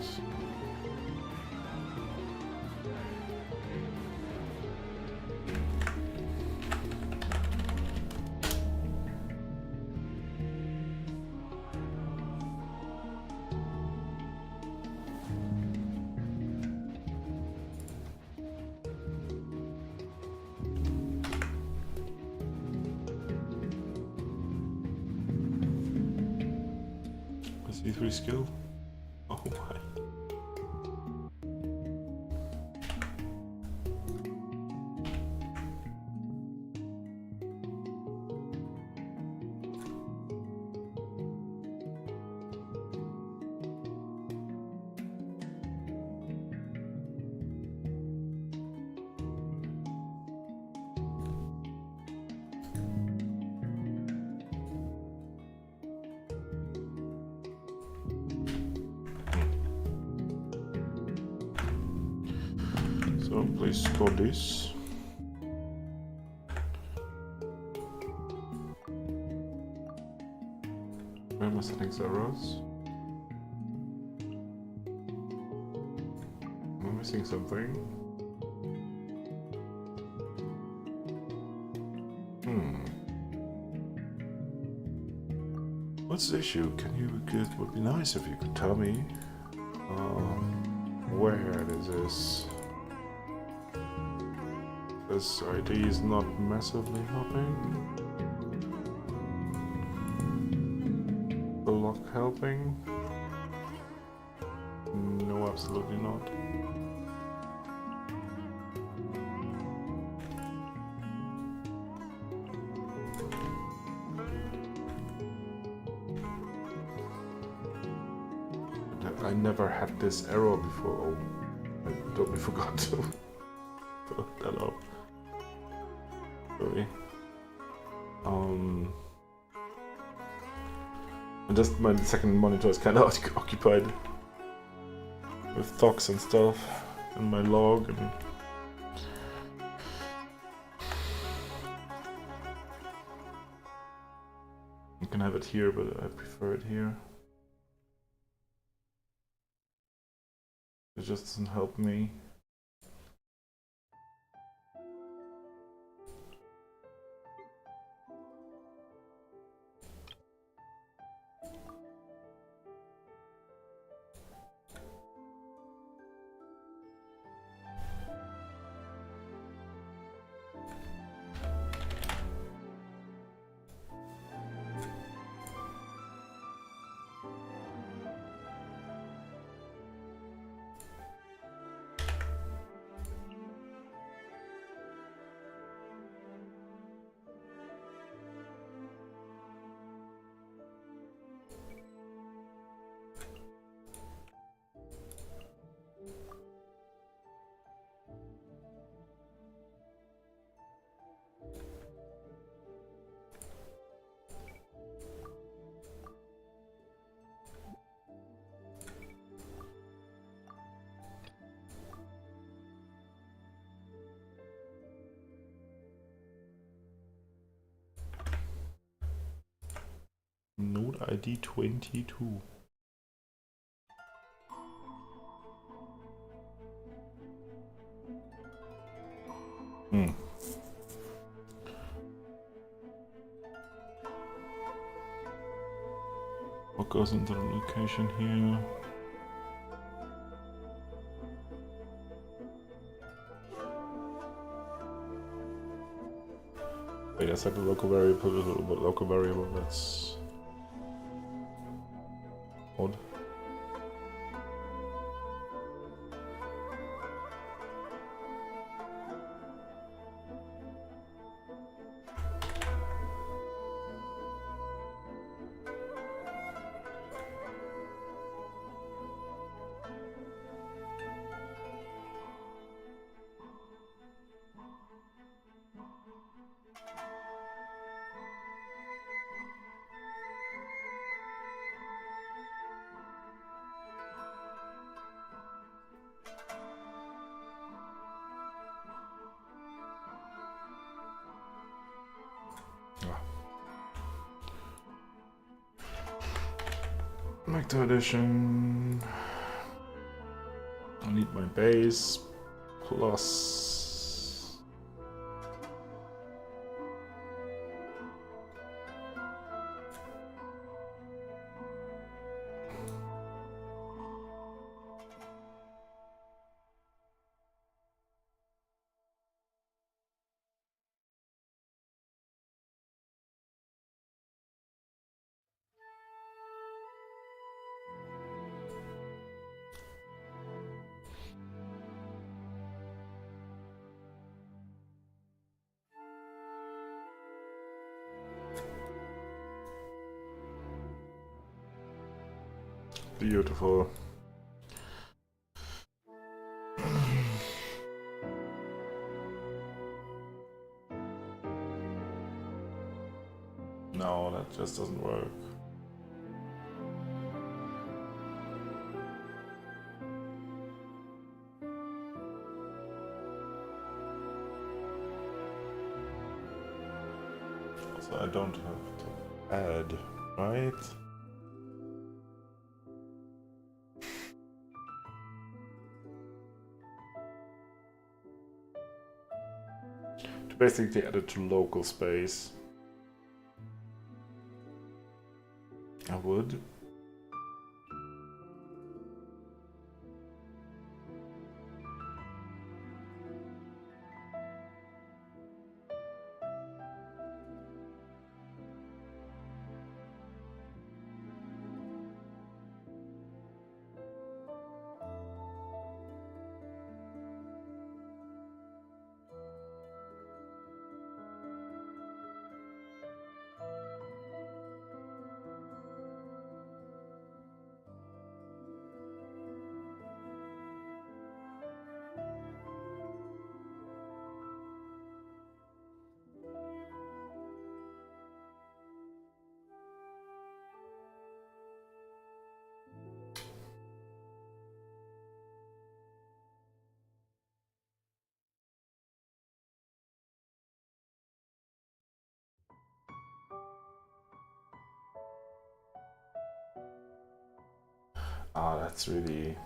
C3 skill? Oh my. So please store this. Where am I setting zeros? Am I missing something? What's the issue? It would be nice if you could tell me where it is. This ID is not massively helping. Block helping? No, absolutely not. I never had this error before. Oh, I totally forgot to put that up. Sorry. And just my second monitor is kind of occupied with talks and stuff, and my log, and you can have it here, but I prefer it here. It just doesn't help me. ID 22. What goes into the location here? Wait, I said the local variable, that's odd. Back to addition. I need my base plus. Beautiful. No, that just doesn't work. So I don't have to add, right? To basically add it to local space. I would. Ah, that's really...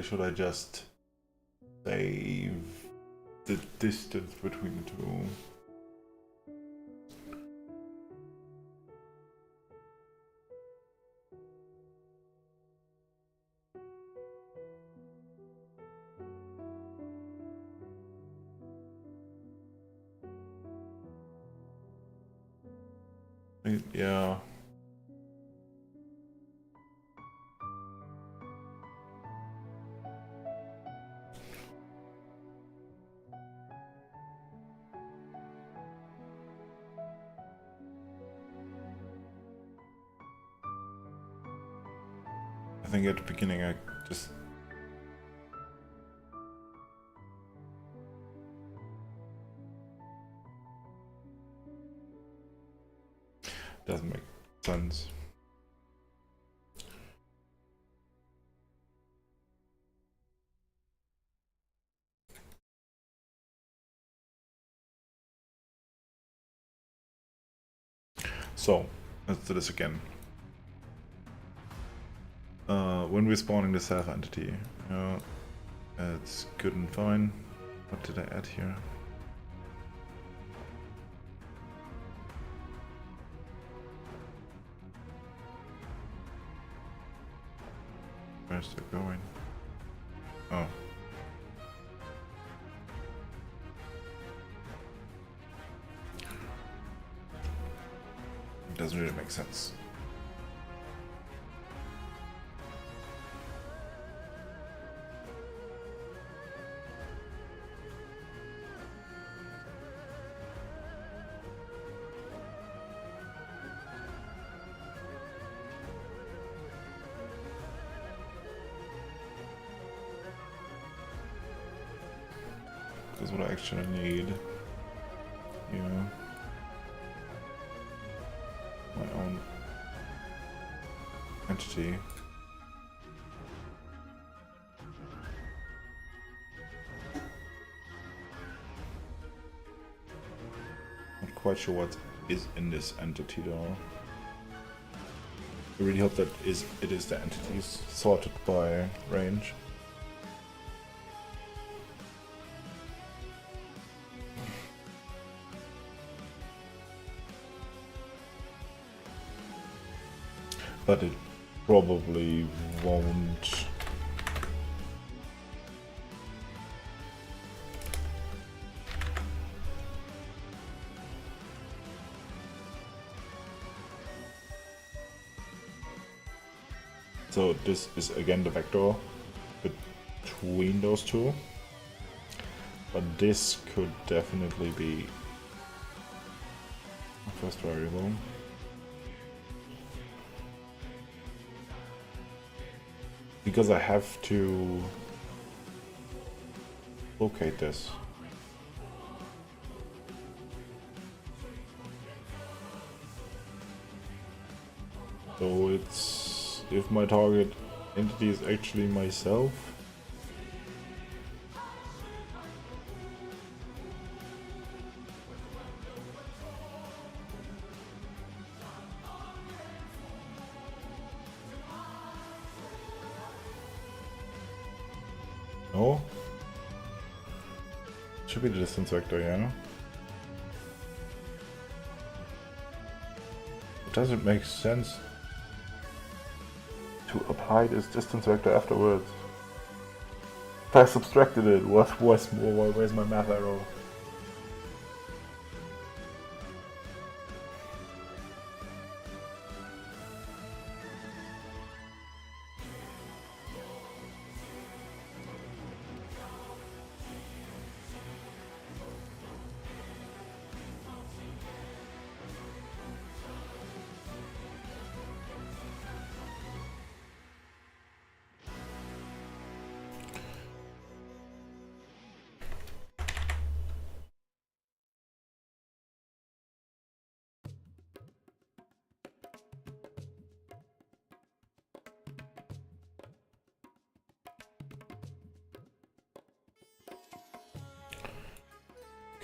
Should I just save the distance between the two? Yeah. I think at the beginning I just... So, let's do this again. When we're spawning the self entity, it's good and fine. What did I add here? Where's it going? Oh. It doesn't really make sense. Because what I actually need, my own entity. Not quite sure what is in this entity though. I really hope that it is the entities sorted by range. But it probably won't. So this is again the vector between those two. But this could definitely be a first variable. Because I have to locate this. So it's if my target entity is actually myself. No? Should be the distance vector, yeah? It doesn't make sense to apply this distance vector afterwards. If I subtracted it, where's my math error?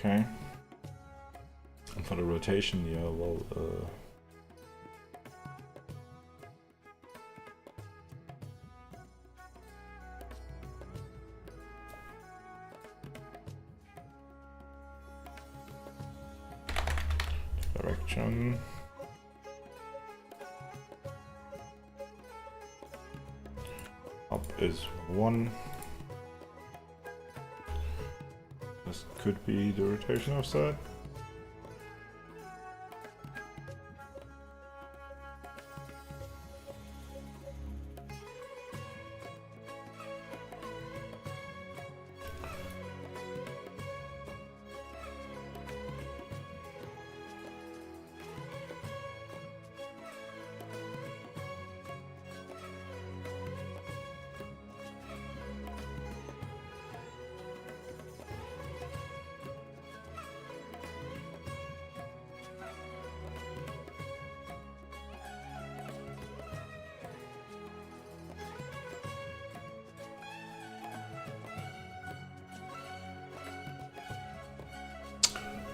Okay. And for the rotation, yeah, well, direction. Up is 1. This could be the rotation offset.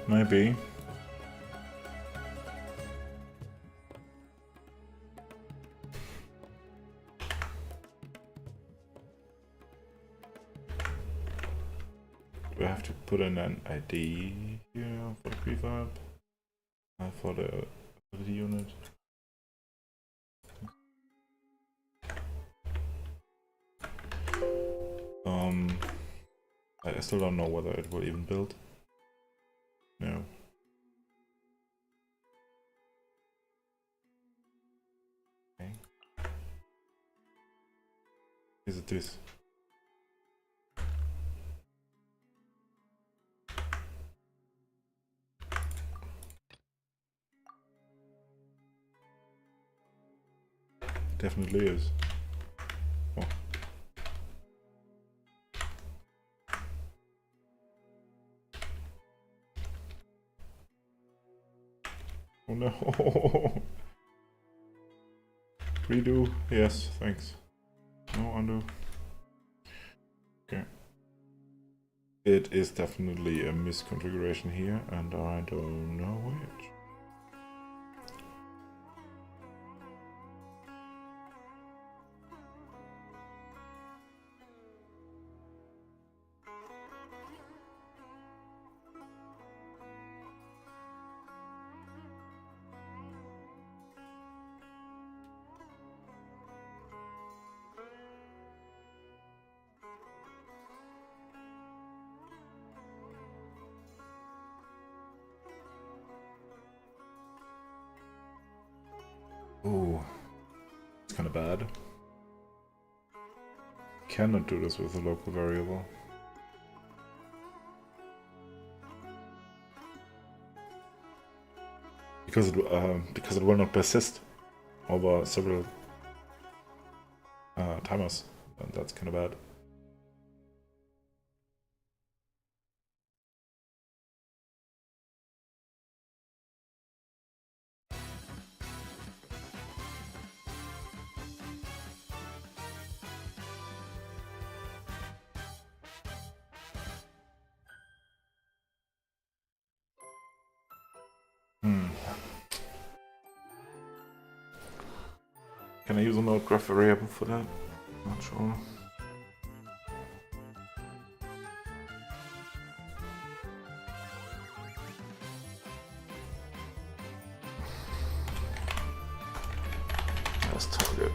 Maybe. Do I have to put in an ID here for the prefab? For the unit? I still don't know whether it will even build. No. Okay. Is it this? Definitely is. Oh. Oh no. Redo. Yes, thanks. No, undo. Okay. It is definitely a misconfiguration here, and I don't know which. Oh, it's kind of bad. Cannot do this with a local variable. Because it will not persist over several timers, and that's kind of bad. Can I use a node graph variable for that? Not sure. Let's target.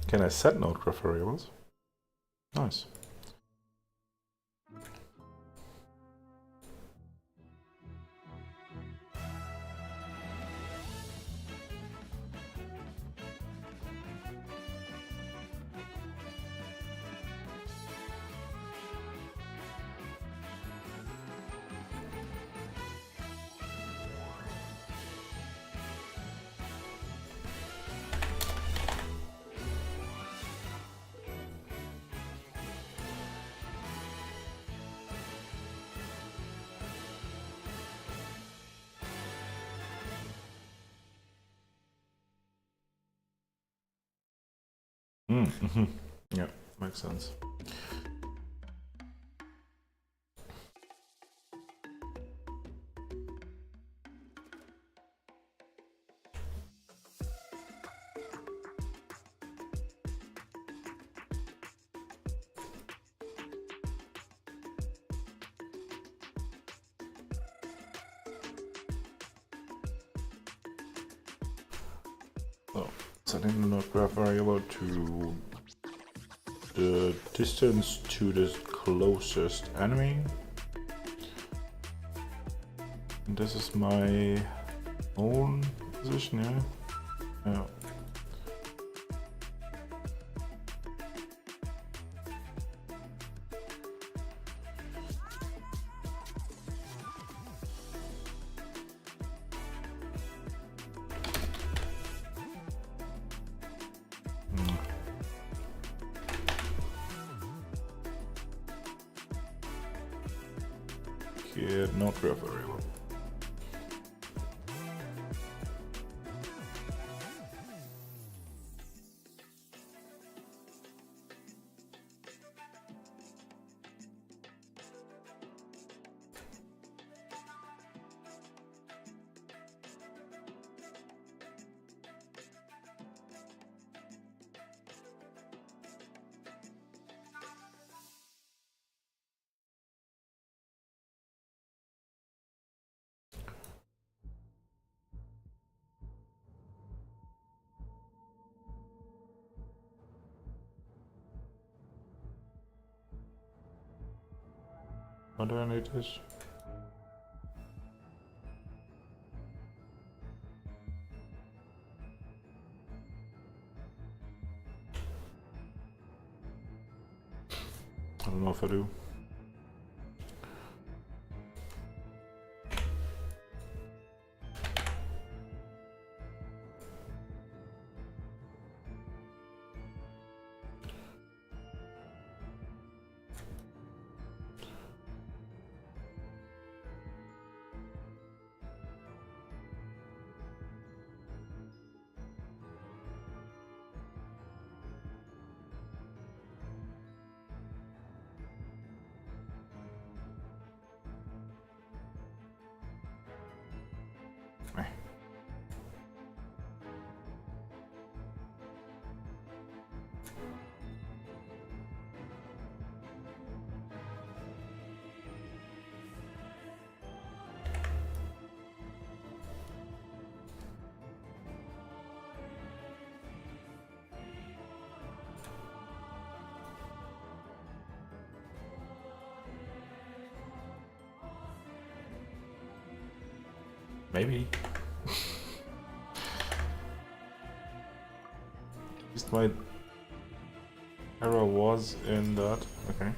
Can I set node graph variables? Nice. Yeah, makes sense. So, setting the node graph variable to the distance to the closest enemy. And this is my own position, yeah? Yeah. Get node graph variable. Why do I need this? I don't know if I do. Maybe. At least my error was in that. Okay.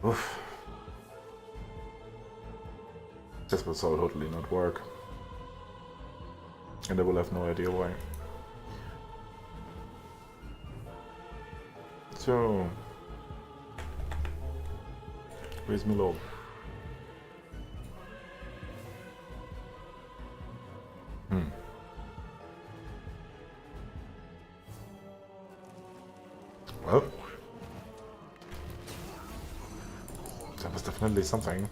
Oof. This will so totally not work. And I will have no idea why. So... where's Milo? Well, that was definitely something.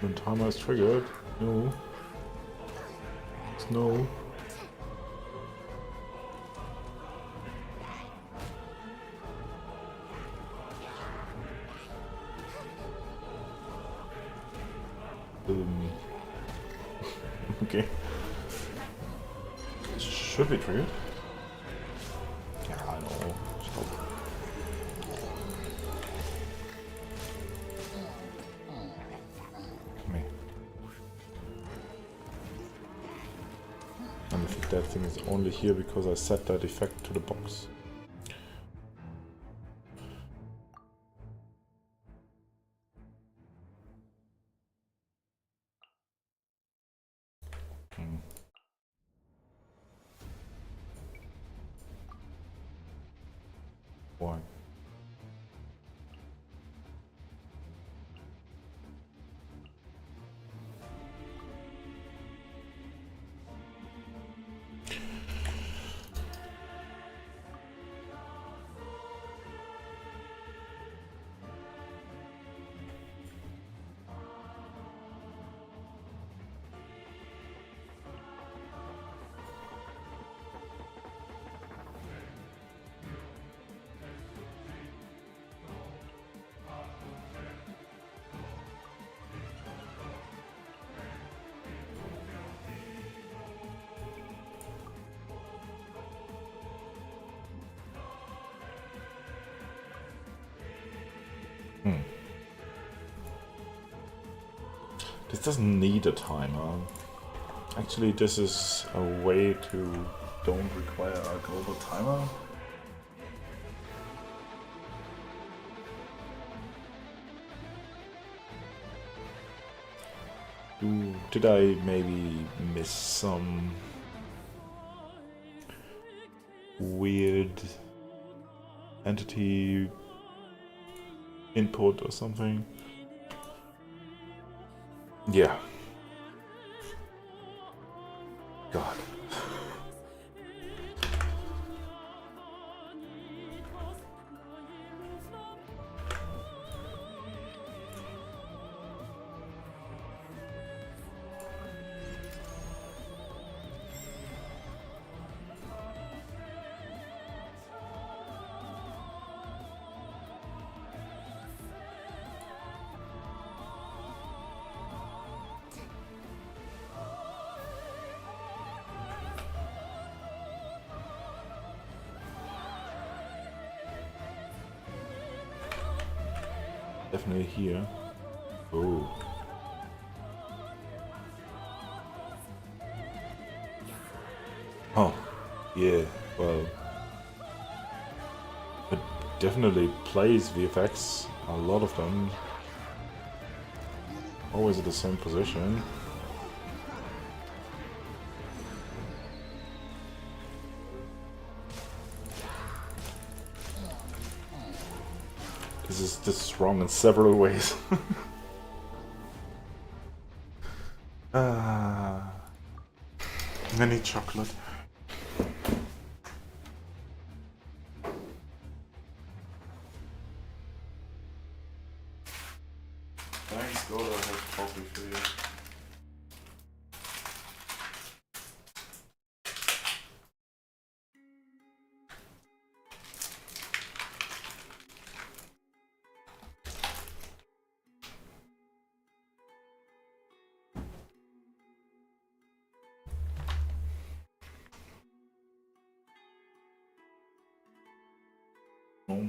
When timer is triggered. No. Snow. Okay. It should be triggered. Yeah, I know. Stop. And I think that thing is only here because I set that effect to the box. Why? This doesn't need a timer. Actually, this is a way to don't require a global timer. Did I maybe miss some weird entity input or something? Yeah. God. Definitely here. Oh. Oh, yeah, well. It definitely plays VFX, a lot of them. Always at the same position. This is wrong in several ways. I need chocolate. Thanks God I have coffee for you. Oh.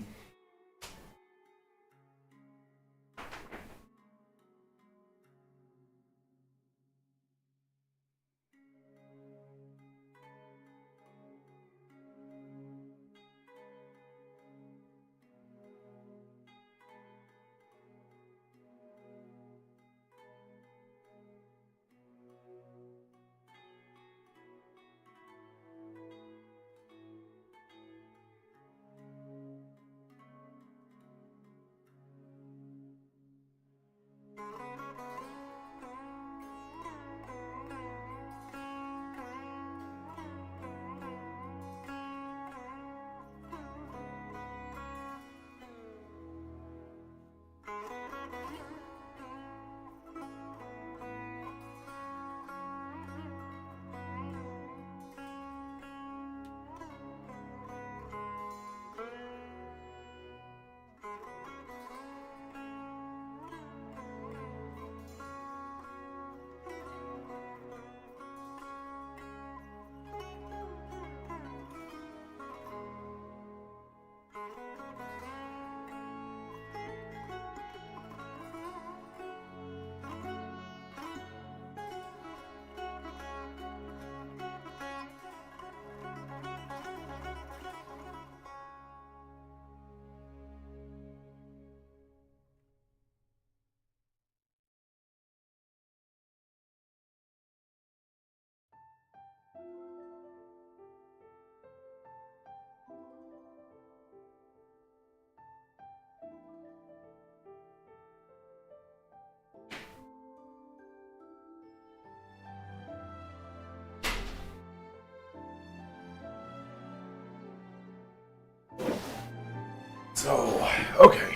So, okay.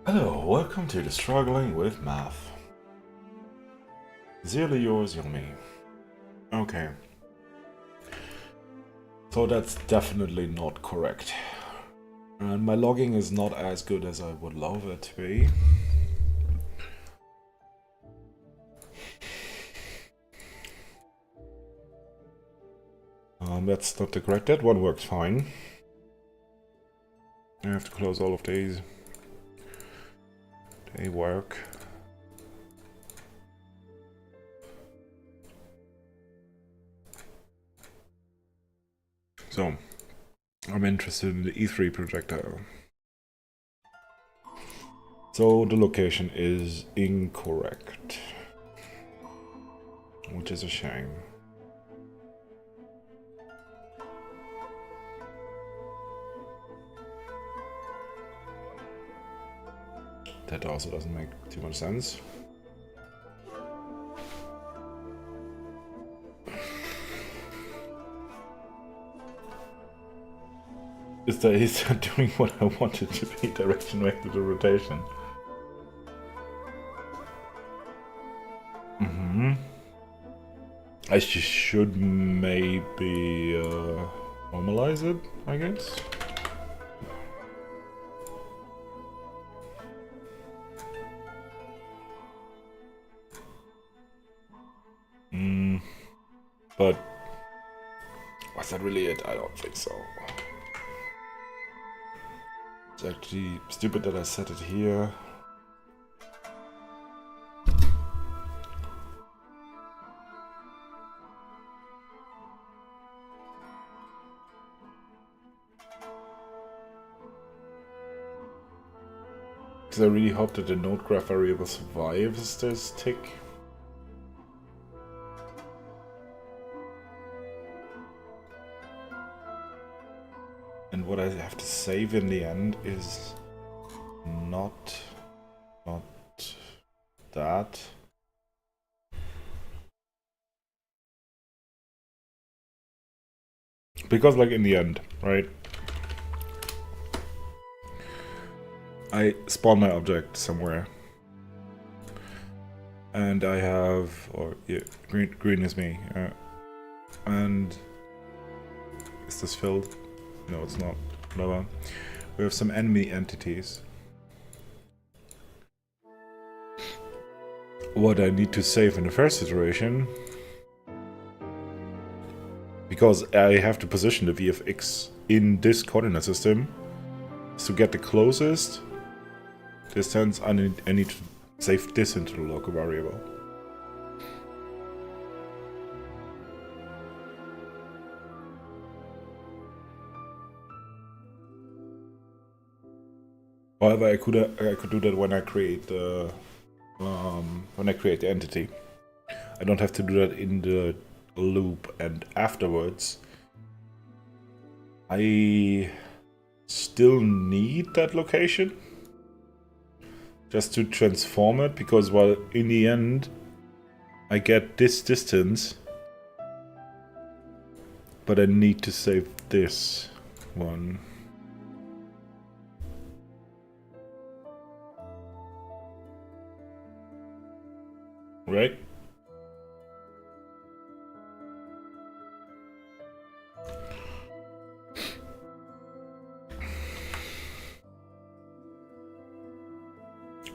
Hello, welcome to the Struggling with Math. Sincerely yours, Yomi. Okay. So that's definitely not correct. And my logging is not as good as I would love it to be. That's not the correct. That one works fine. I have to close all of these. They work. So, I'm interested in the E3 projectile. So the location is incorrect, which is a shame. That also doesn't make too much sense. Is that doing what I wanted to be? Direction, vector to rotation. I should maybe normalize it, I guess. But was that really it? I don't think so. It's actually stupid that I set it here. Because I really hope that the node graph variable survives this tick. And what I have to save in the end is not that. Because like in the end, right? I spawn my object somewhere. And I have, or yeah, green is me. And is this filled? No, it's not. Whatever. We have some enemy entities. What I need to save in the first iteration, because I have to position the VFX in this coordinate system, is to get the closest distance. I need to save this into the local variable. However, I could do that when I create the entity. I don't have to do that in the loop, and afterwards I still need that location just to transform it, because while in the end I get this distance, but I need to save this one. Right?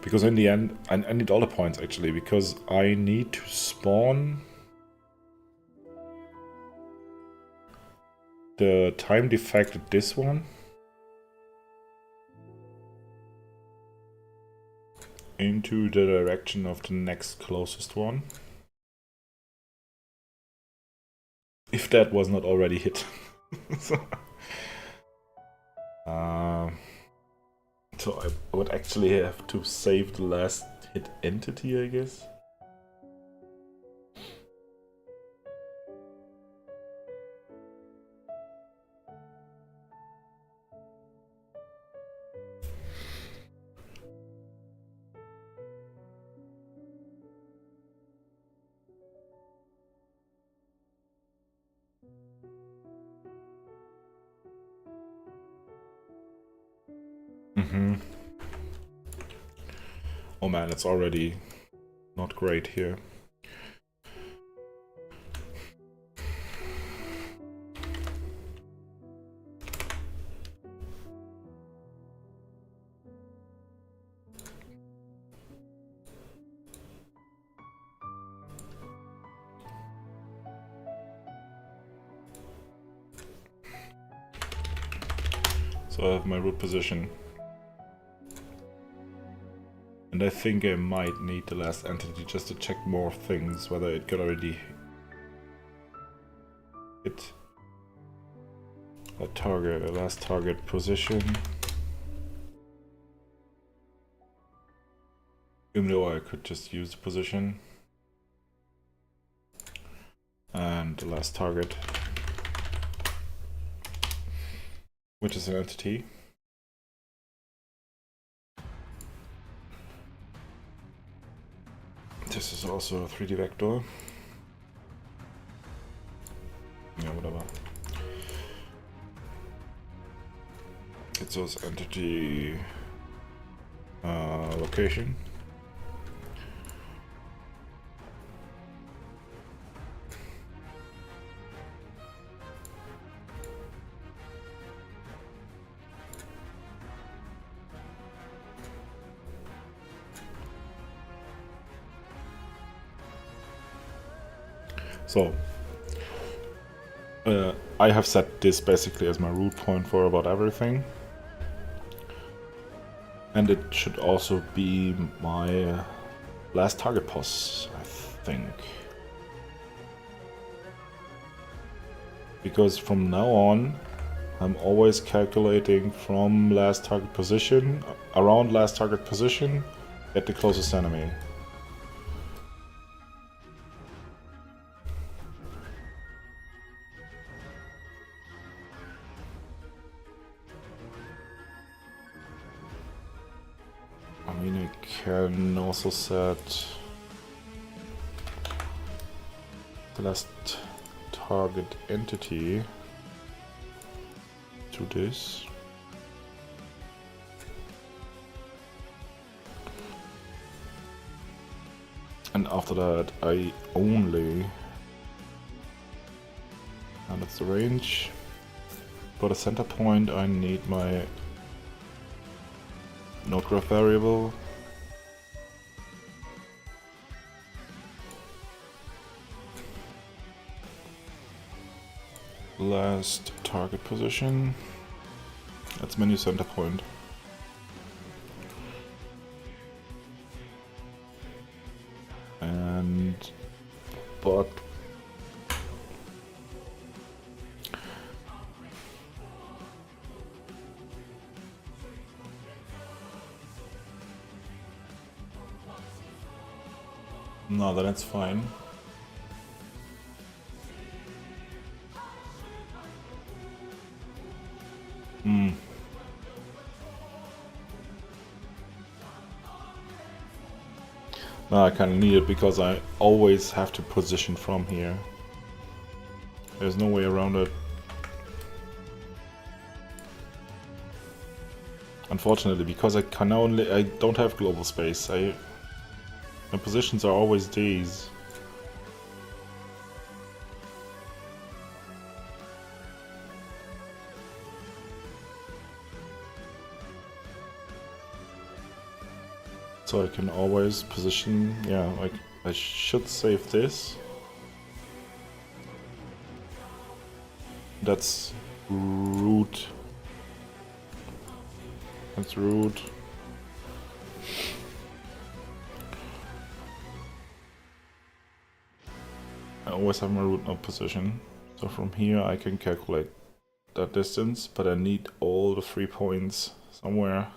Because in the end, I need all the points actually, because I need to spawn the time defect at this one into the direction of the next closest one. If that was not already hit. So I would actually have to save the last hit entity, I guess. Oh man, it's already not great here. So I have my root position. And I think I might need the last entity just to check more things, whether it could already hit a target, a last target position. Even though I could just use the position. And the last target, which is an entity. This is also a 3D vector. Yeah, whatever. It's also entity location. So, I have set this basically as my root point for about everything. And it should also be my last target pos, I think. Because from now on, I'm always calculating from last target position, around last target position, at the closest enemy. I mean, I can also set the last target entity to this. And after that, I only, and that's the range. For the center point, I need my node graph variable. Last target position. That's menu center point. And but no, then it's fine. No, I kind of need it because I always have to position from here. There's no way around it. Unfortunately, because I don't have global space. My positions are always these. So I can always position, yeah, like I should save this. That's root. That's root. I always have my root node position. So from here I can calculate that distance, but I need all the 3 points somewhere.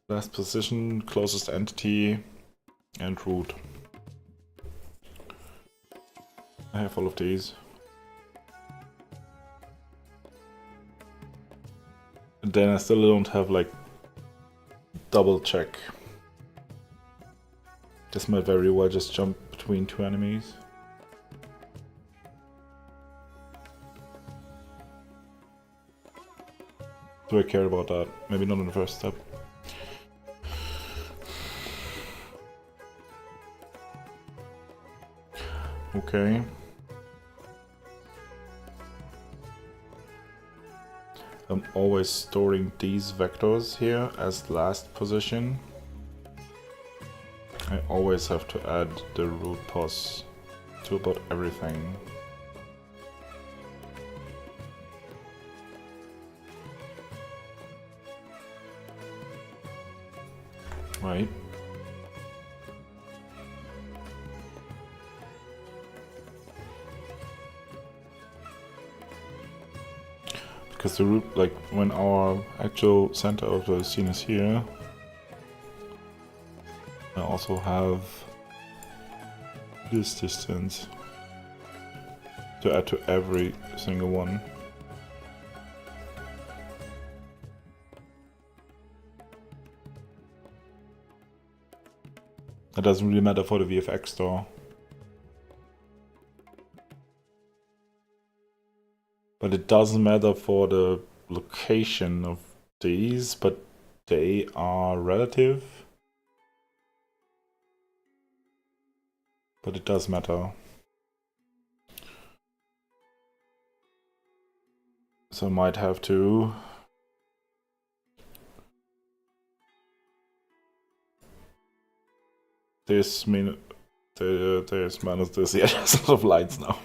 Last position, closest entity, and root. I have all of these. And then I still don't have like double check. This might very well just jump between 2 enemies. Do I care about that? Maybe not in the first step. Okay. I'm always storing these vectors here as last position. I always have to add the root pos to about everything. Right. Because the root, like when our actual center of the scene is here, I also have this distance to add to every single one. That doesn't really matter for the VFX though. But it doesn't matter for the location of these, but they are relative. But it does matter. So I might have to there's minus this. Yeah, there's a lot of lights now.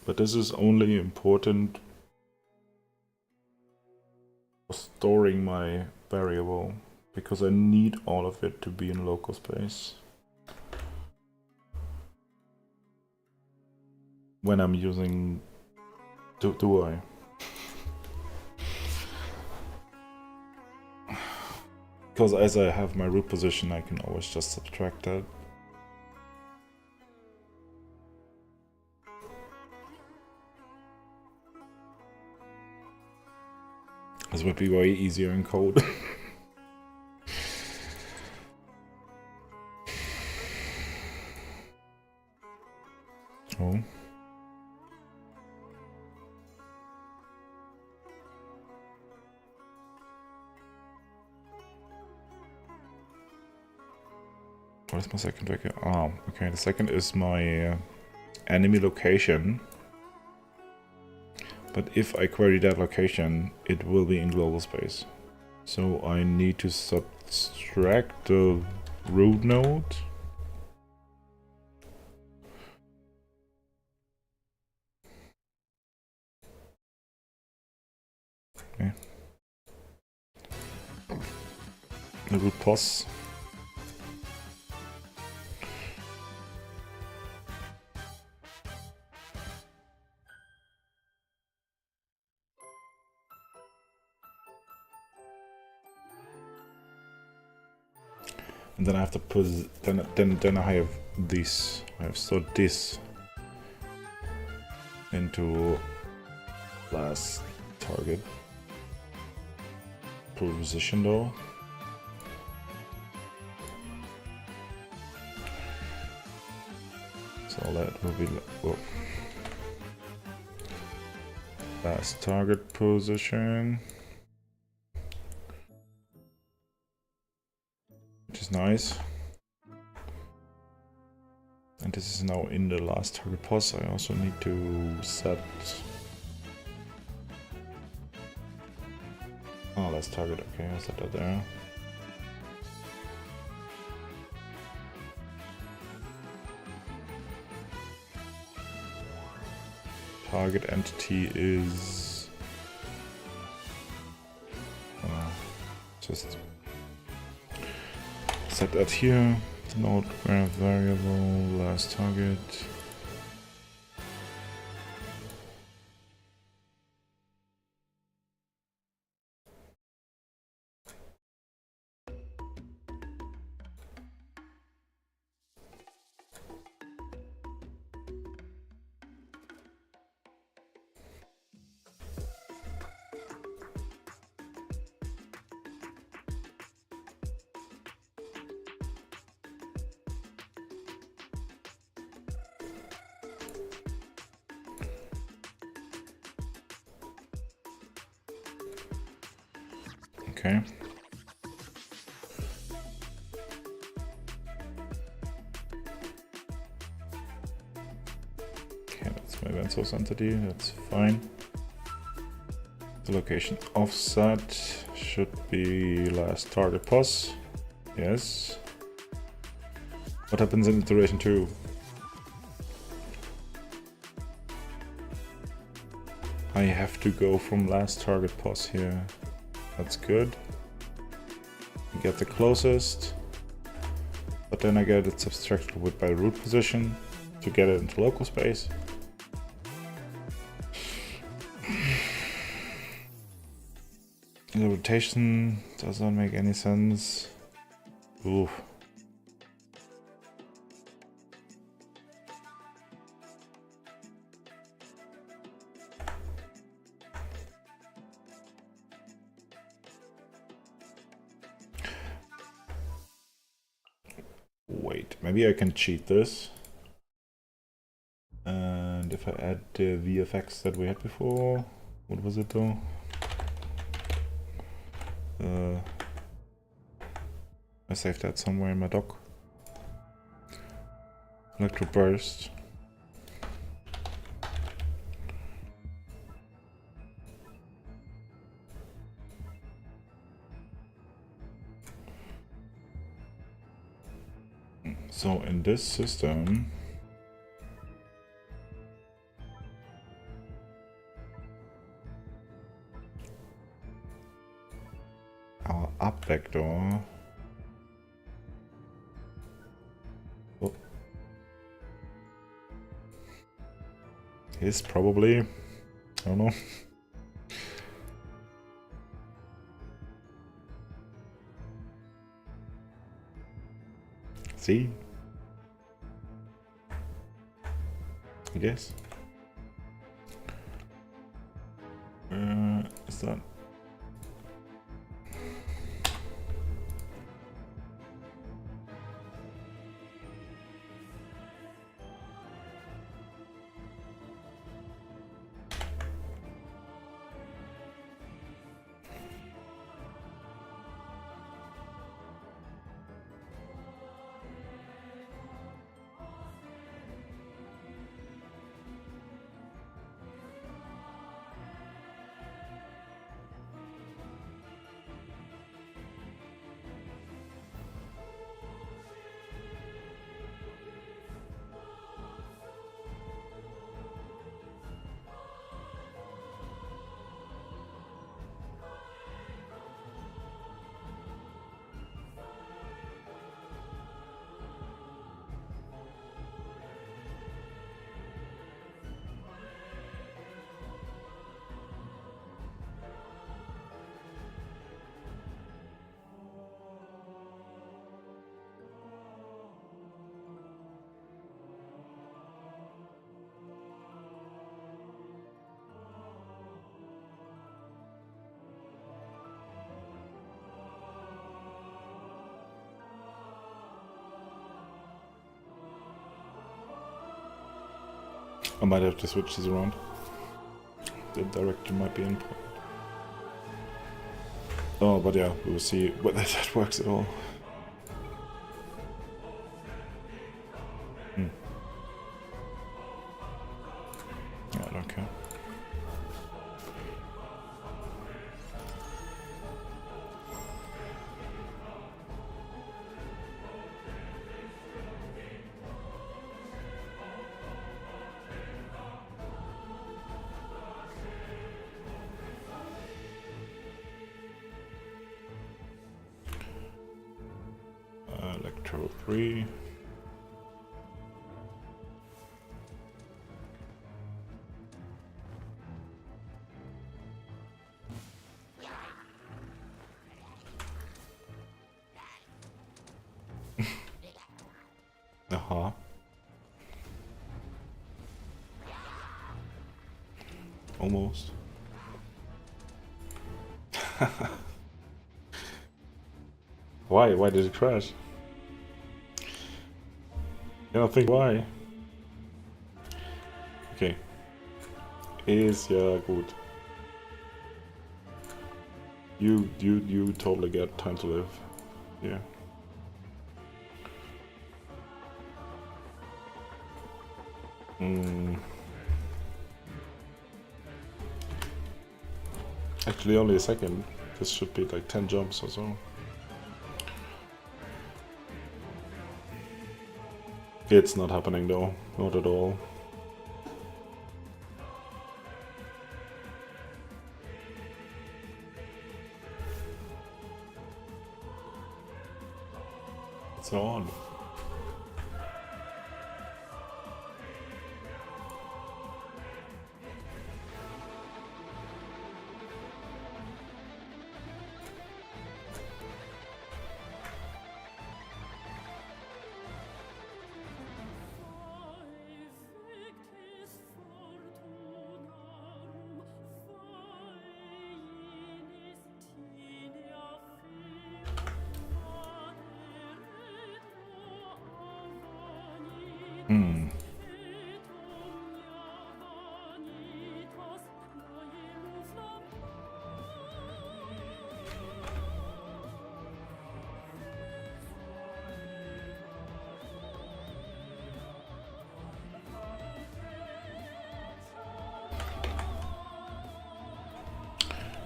But this is only important for storing my variable, because I need all of it to be in local space when I'm using do I? Because as I have my root position, I can always just subtract that. This would be way easier in code. Oh. What is my second vector? Oh, okay, the second is my enemy location. But if I query that location, it will be in global space. So I need to subtract the root node. Okay. The root pos. And then I have to put then I have this. I have stored this into last target position though. So that will be last target position. Which is nice. And this is now in the last target pos. I also need to set last target, okay, I'll set that there. Target entity is just set that here. Node where variable last target. Okay. Okay, that's my event source entity, that's fine. The location offset should be last target pos. Yes. What happens in iteration 2? I have to go from last target pos here. That's good. I get the closest, but then I get it subtracted with by root position to get it into local space. The rotation does not make any sense. Oof. Wait, maybe I can cheat this. And if I add the VFX that we had before, what was it though? I saved that somewhere in my doc. Electro burst. So in this system, up back door. Oh. Is probably. I don't know. See? I guess. Is that? I might have to switch these around. The direction might be important. Oh, but yeah, we will see whether that works at all. Yeah, I don't care. Electro 3. Aha. Almost. Why? Why did it crash? I don't think why. Okay. Ist ja gut. You totally get time to live. Yeah. Actually only a second. This should be like 10 jumps or so. It's not happening though, not at all. It's on.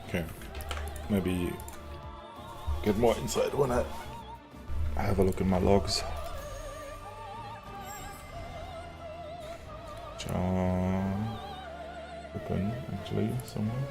Okay, maybe get more insight when I have a look at my logs. Open actually somewhere.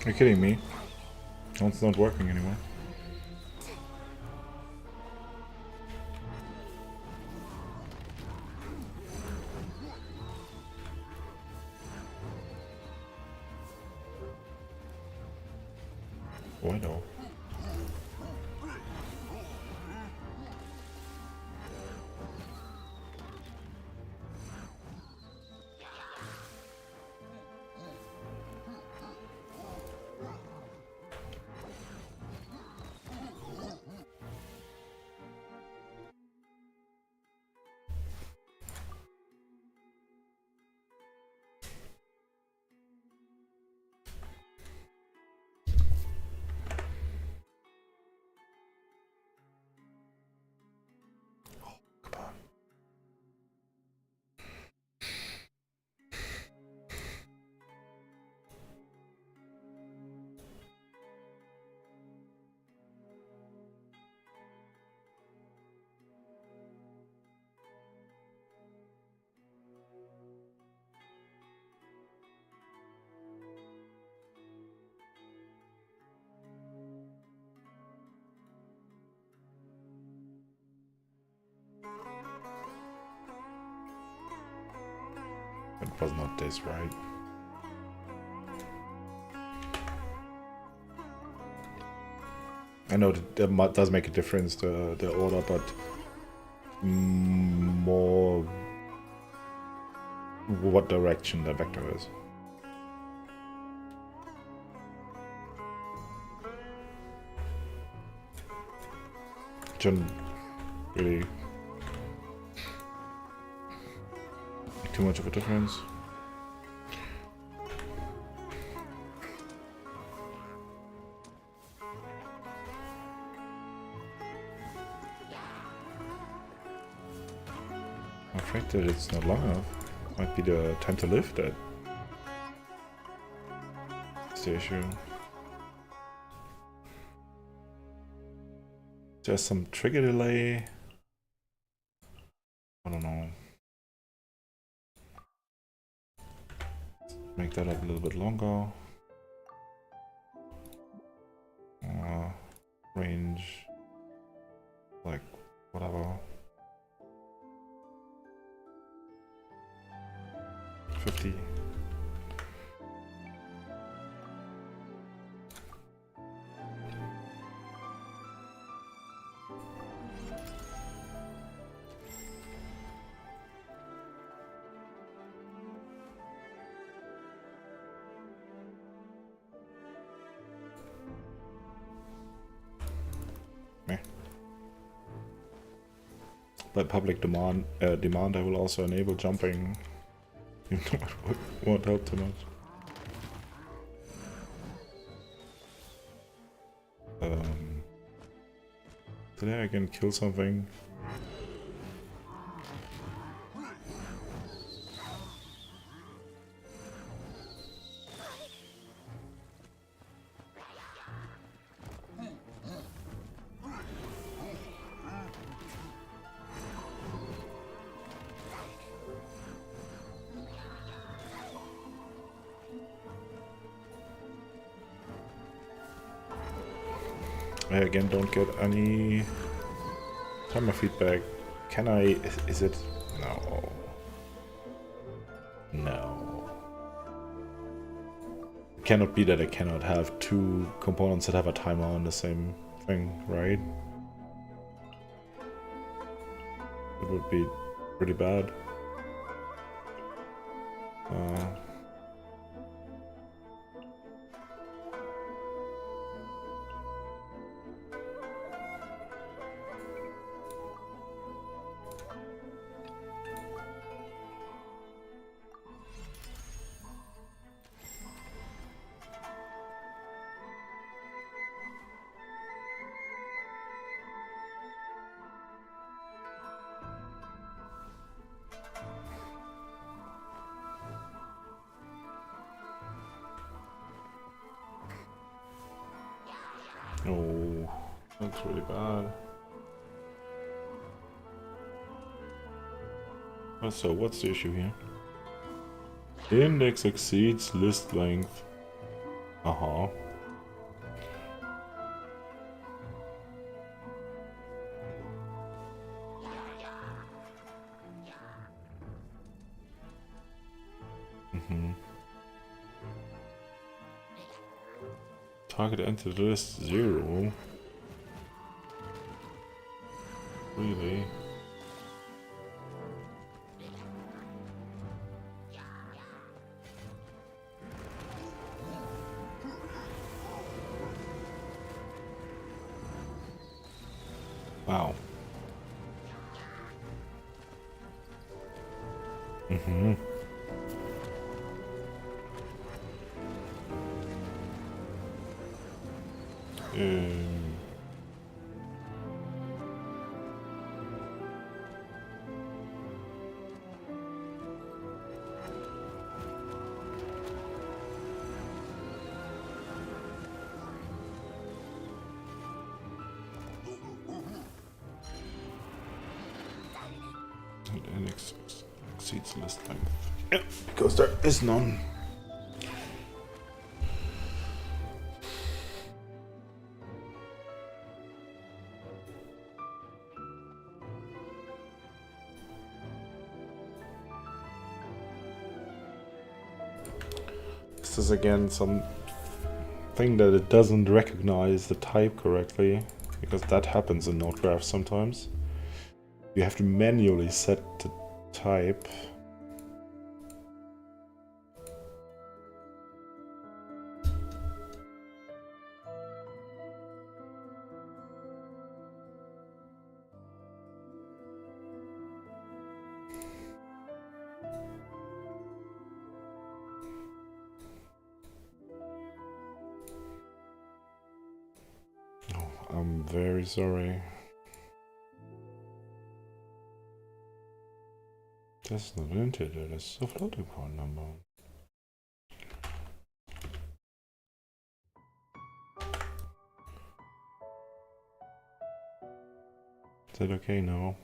Are you kidding me? It's not working anymore. Why no? Come on. It was not this, right? I know that does make a difference, the order, but more what direction the vector is. Shouldn't really make too much of a difference. I'm afraid that it's not long enough. Might be the time to live that. That's the issue. There's some trigger delay. I don't know. Make that a little bit longer. Range. Like, whatever. 50. By public demand, I will also enable jumping. Even though it won't help too much. Today I can kill something. I again don't get any timer feedback. Can I? Is it? No. No. It cannot be that I cannot have two components that have a timer on the same thing, right? It would be pretty bad. Oh, that's really bad. So what's the issue here? Index exceeds list length. Uh-huh. Mm-hmm. Target entered list 0. Really? Wow. Mm-hmm. And exceeds list length. Yeah, because there is none. This is again some thing that it doesn't recognize the type correctly, because that happens in Node-Graph sometimes. You have to manually set the type. Oh, I'm very sorry. That's not an integer, that's a floating point number. Is that okay now?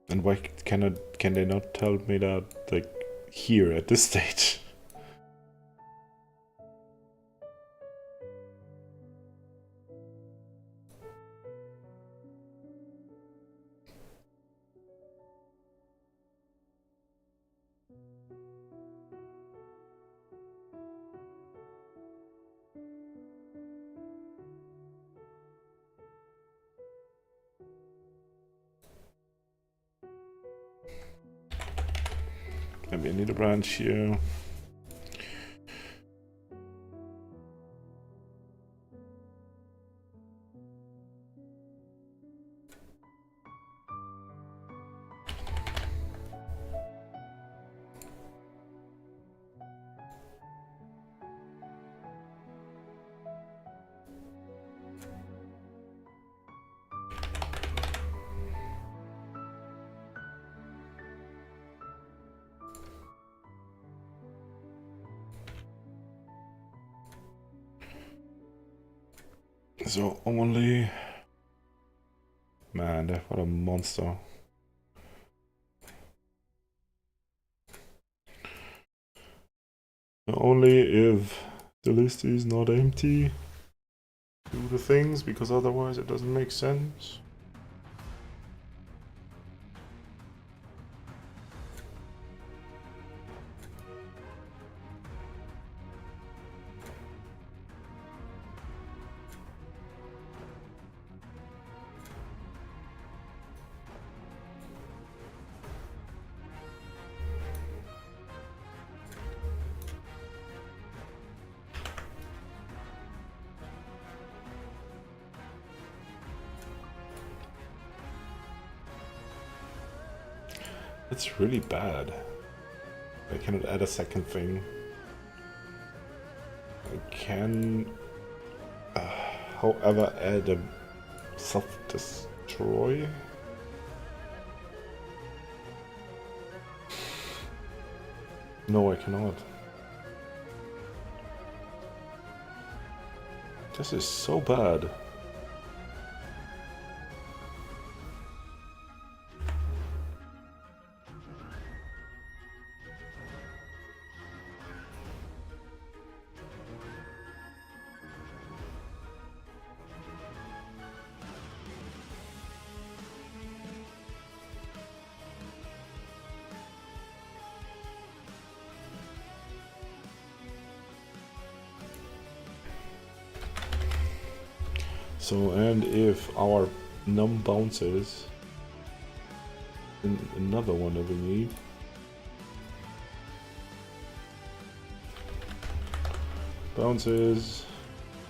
And why can they not tell me that, like, here at this stage? Maybe I need a branch here. So only... Man, what a monster. Only if the list is not empty, do the things, because otherwise it doesn't make sense. That's really bad. I cannot add a second thing. I can, however, add a self-destroy. No, I cannot. This is so bad. So, and if our num bounces, then another one that we need. Bounces,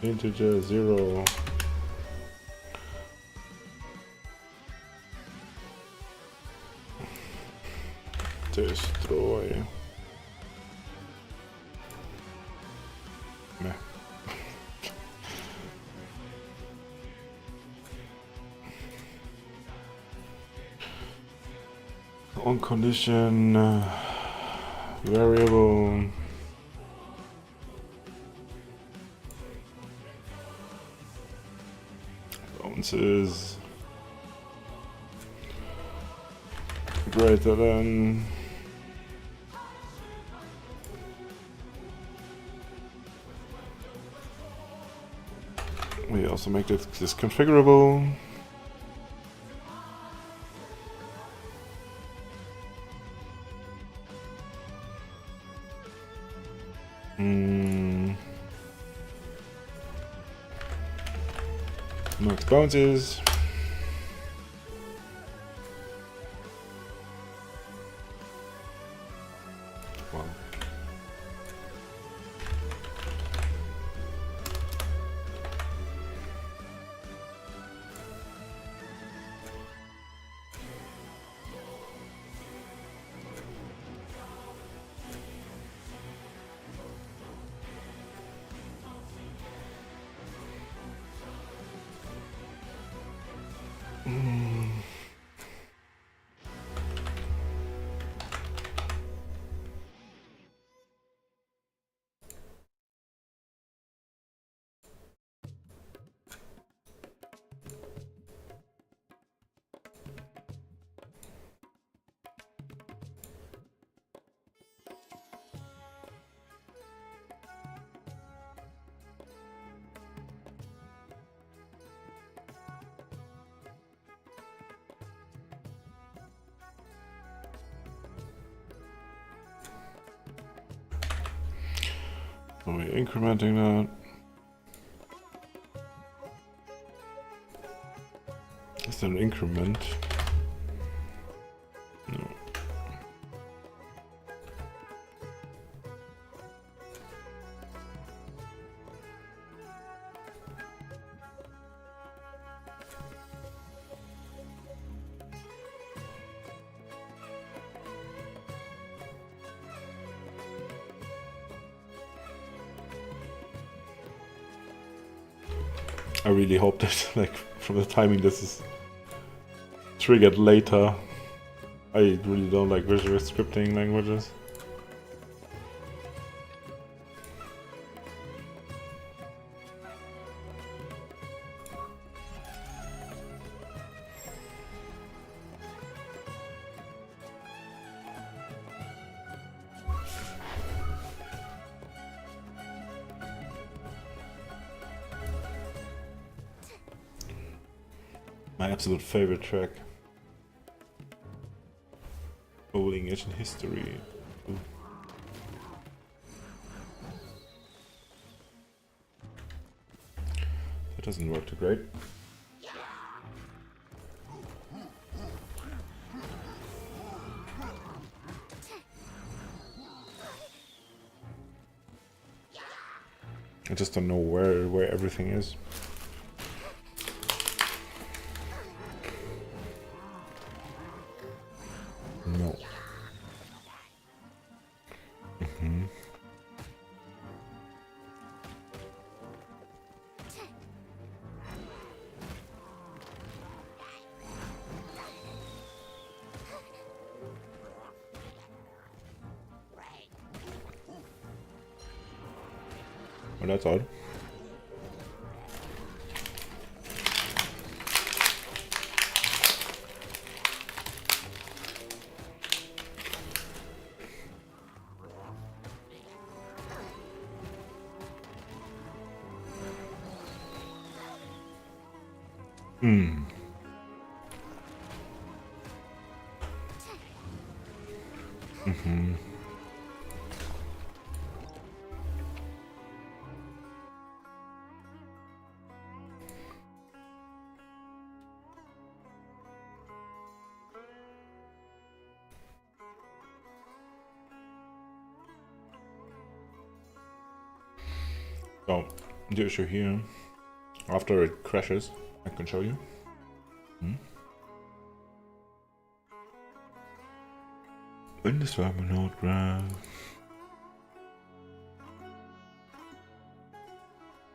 integer 0. Destroy. Meh. On condition variable bounces greater than we also make this configurable. Max bounces. Wow. So we're incrementing that. Is there an increment? No. I really hope that, like, from the timing this is triggered later. I really don't like visual scripting languages. My absolute favorite track. Bowling Ancient History. Ooh. That doesn't work too great. I just don't know where everything is. No. Well, that's odd. So, the issue here, after it crashes, I can show you. In the server node graph.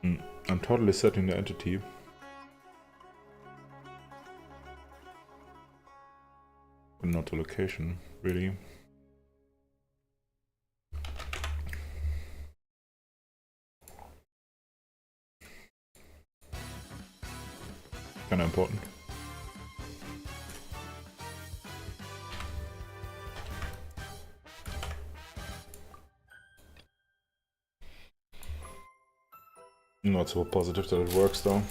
I'm totally setting the entity. But not the location, really. Kinda important. Not so positive that it works though.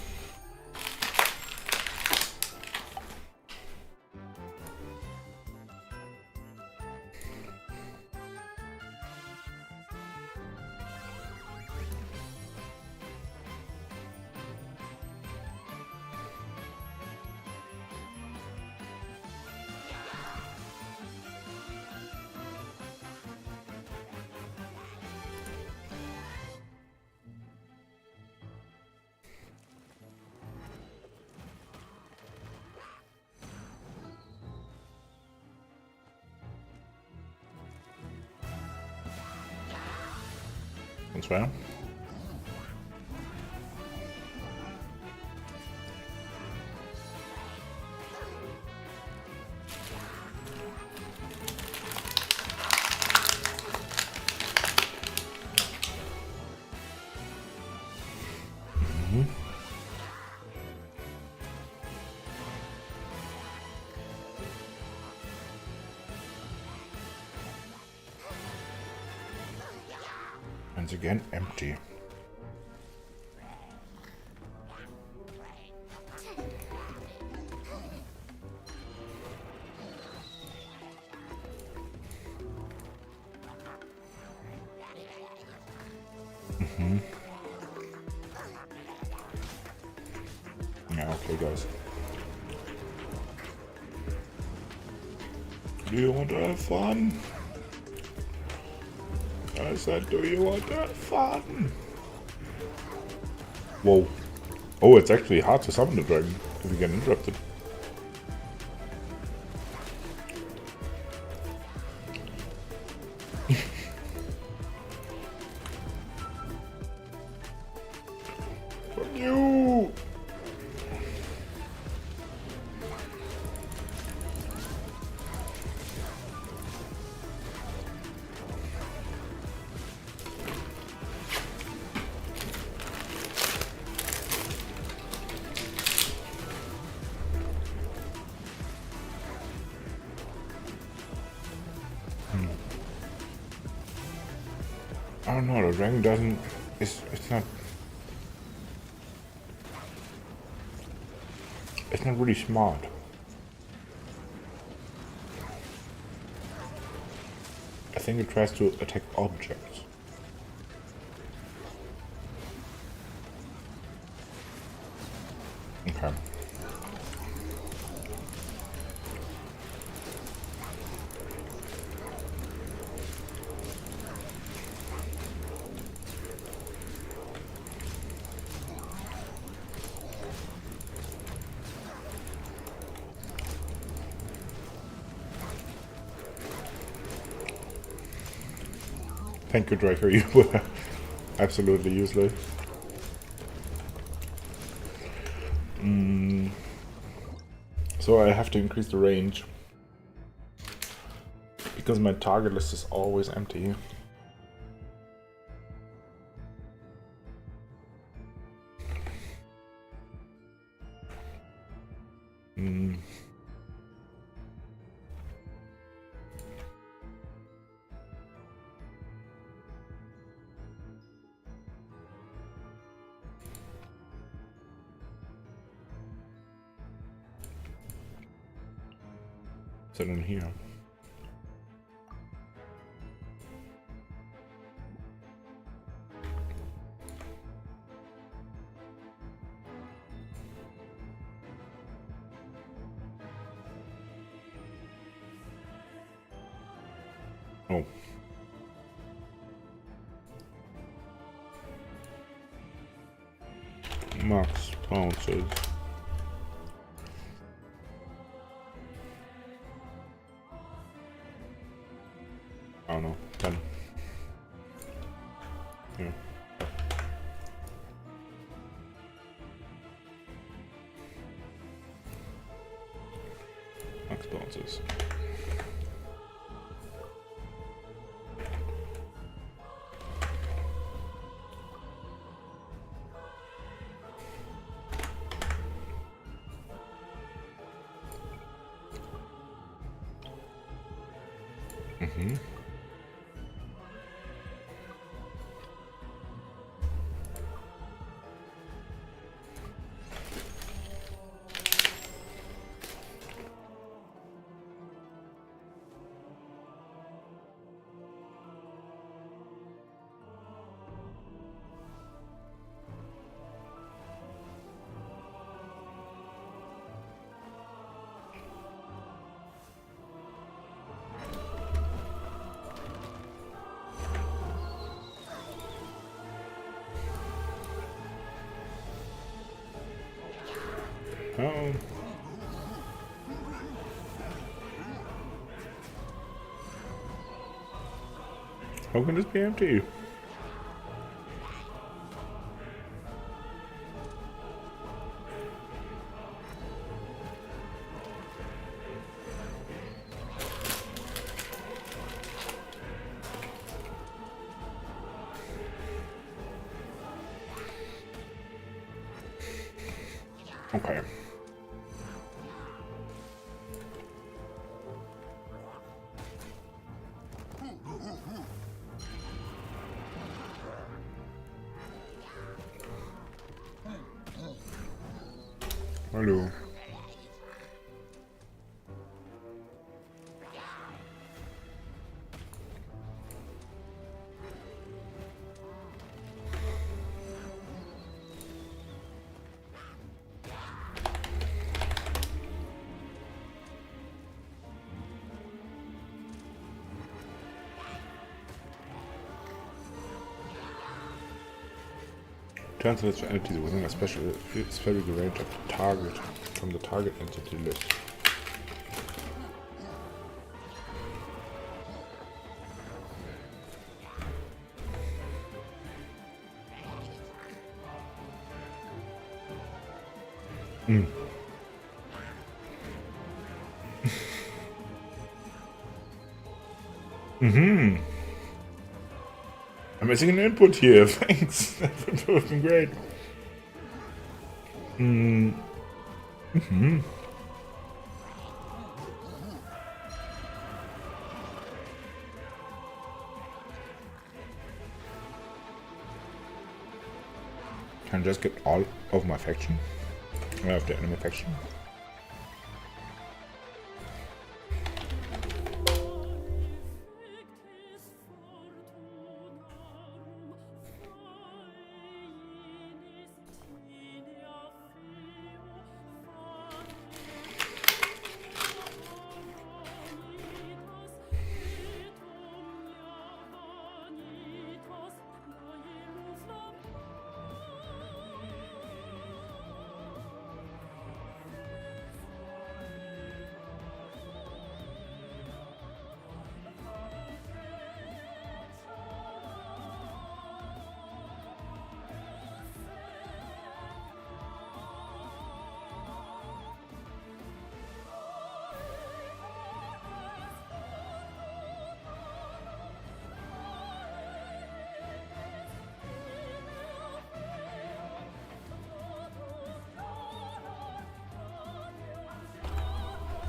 That's fair. Once again, empty. Yeah, okay, guys. Do you want to have fun? I said, do you want to have fun? Whoa. Oh, it's actually hard to summon the dragon if you get interrupted. Fuck you! I don't know, the dragon doesn't... It's not... It's not really smart. I think it tries to attack objects. Okay. Thank you, Draker, you were absolutely useless. So I have to increase the range. Because my target list is always empty. Is it in here? Oh. Max bounces. I don't know, 10. Yeah. Max bounces. Oh. How can this be empty? Okay. Hallo. Transfers to entities within a special spherical range of the target from the target entity list. I'm missing an input here, thanks. That would have been great. Can I just get all of my faction? I have the enemy faction.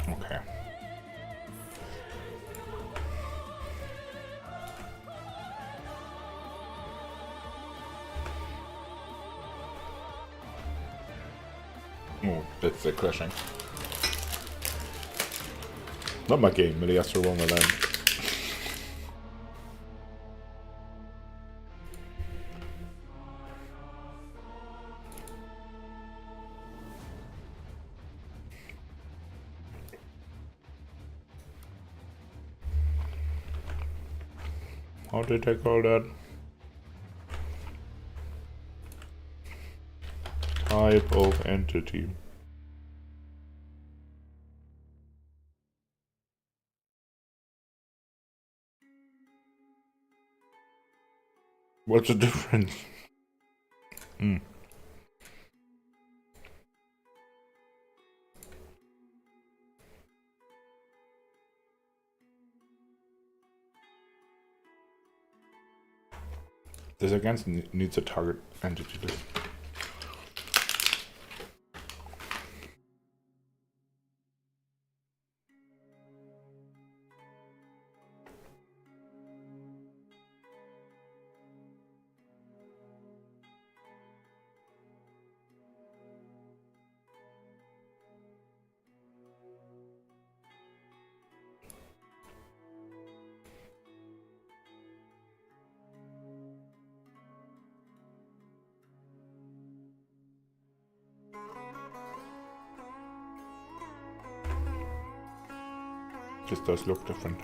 Okay. Oh, that's crashing. Not my game, Miliastra Wonderland. How did I call that? type of entity. What's the difference? This again needs a target entity list. This does look different.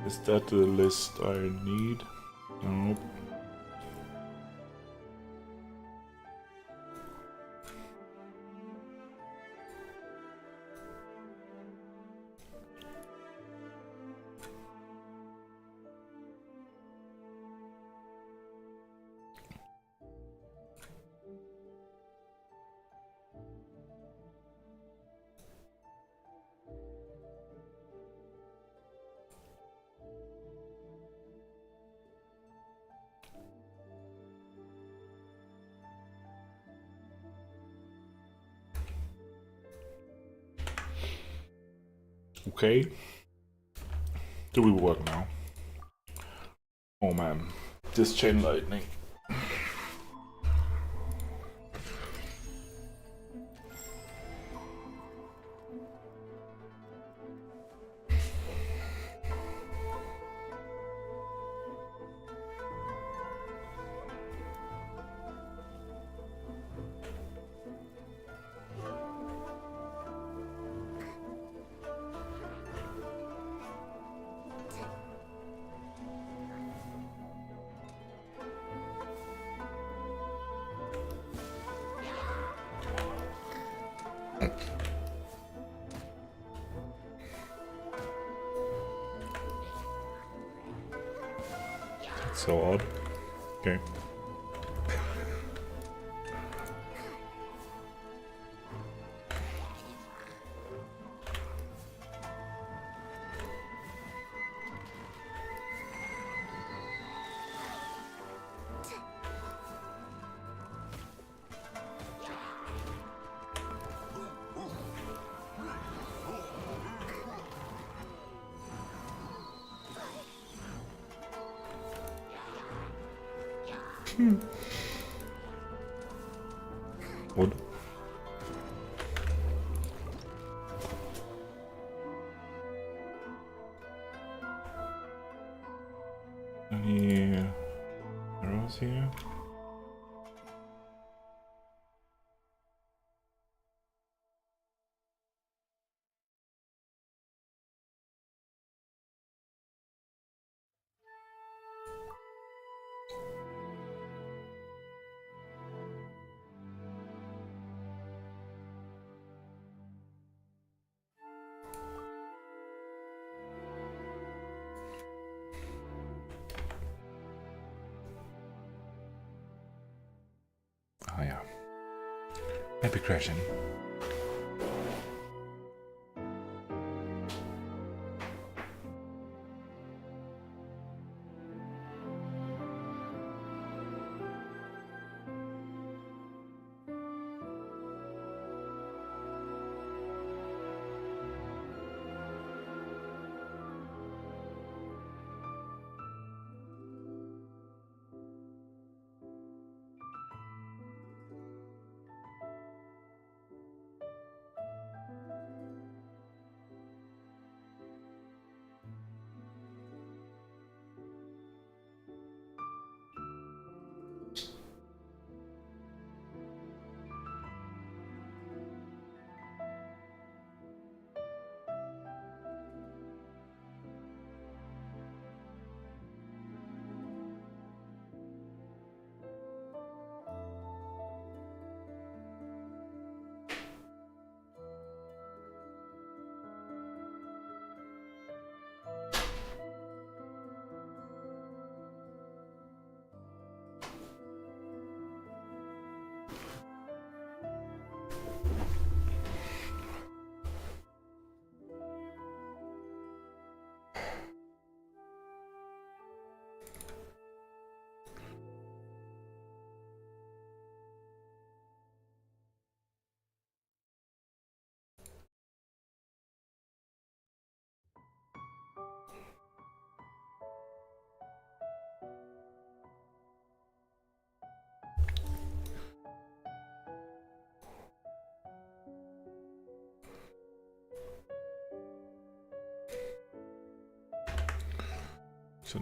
Is that the list I need? Nope. Okay. Do we work now? Oh man, this chain lightning. So odd. Okay. What? Any arrows here? Maybe crashing. So,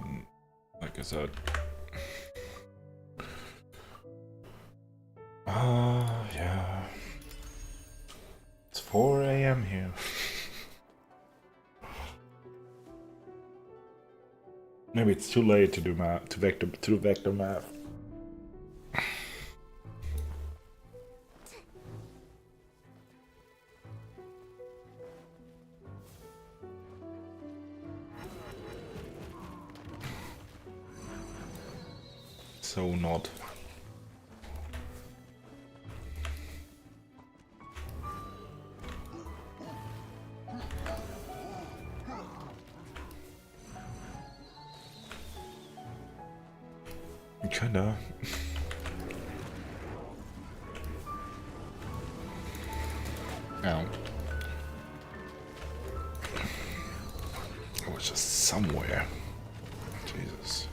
like I said, yeah, it's 4 a.m. here. Maybe it's too late to do math, to do vector math. So not. Kinda. Ow. I was just somewhere. Jesus.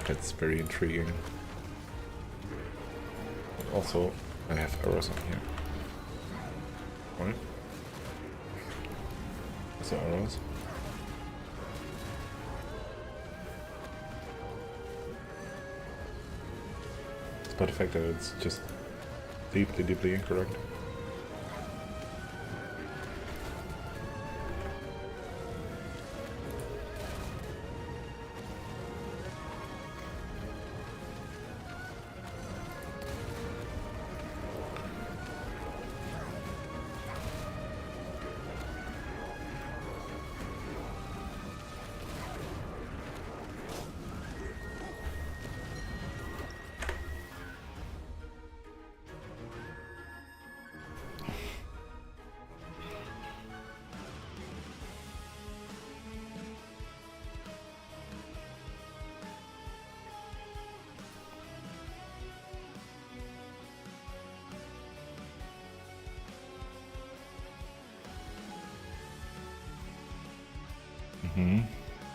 That's very intriguing. But also, I have arrows on here. Right? Is there arrows? Despite the fact that it's just deeply, deeply incorrect.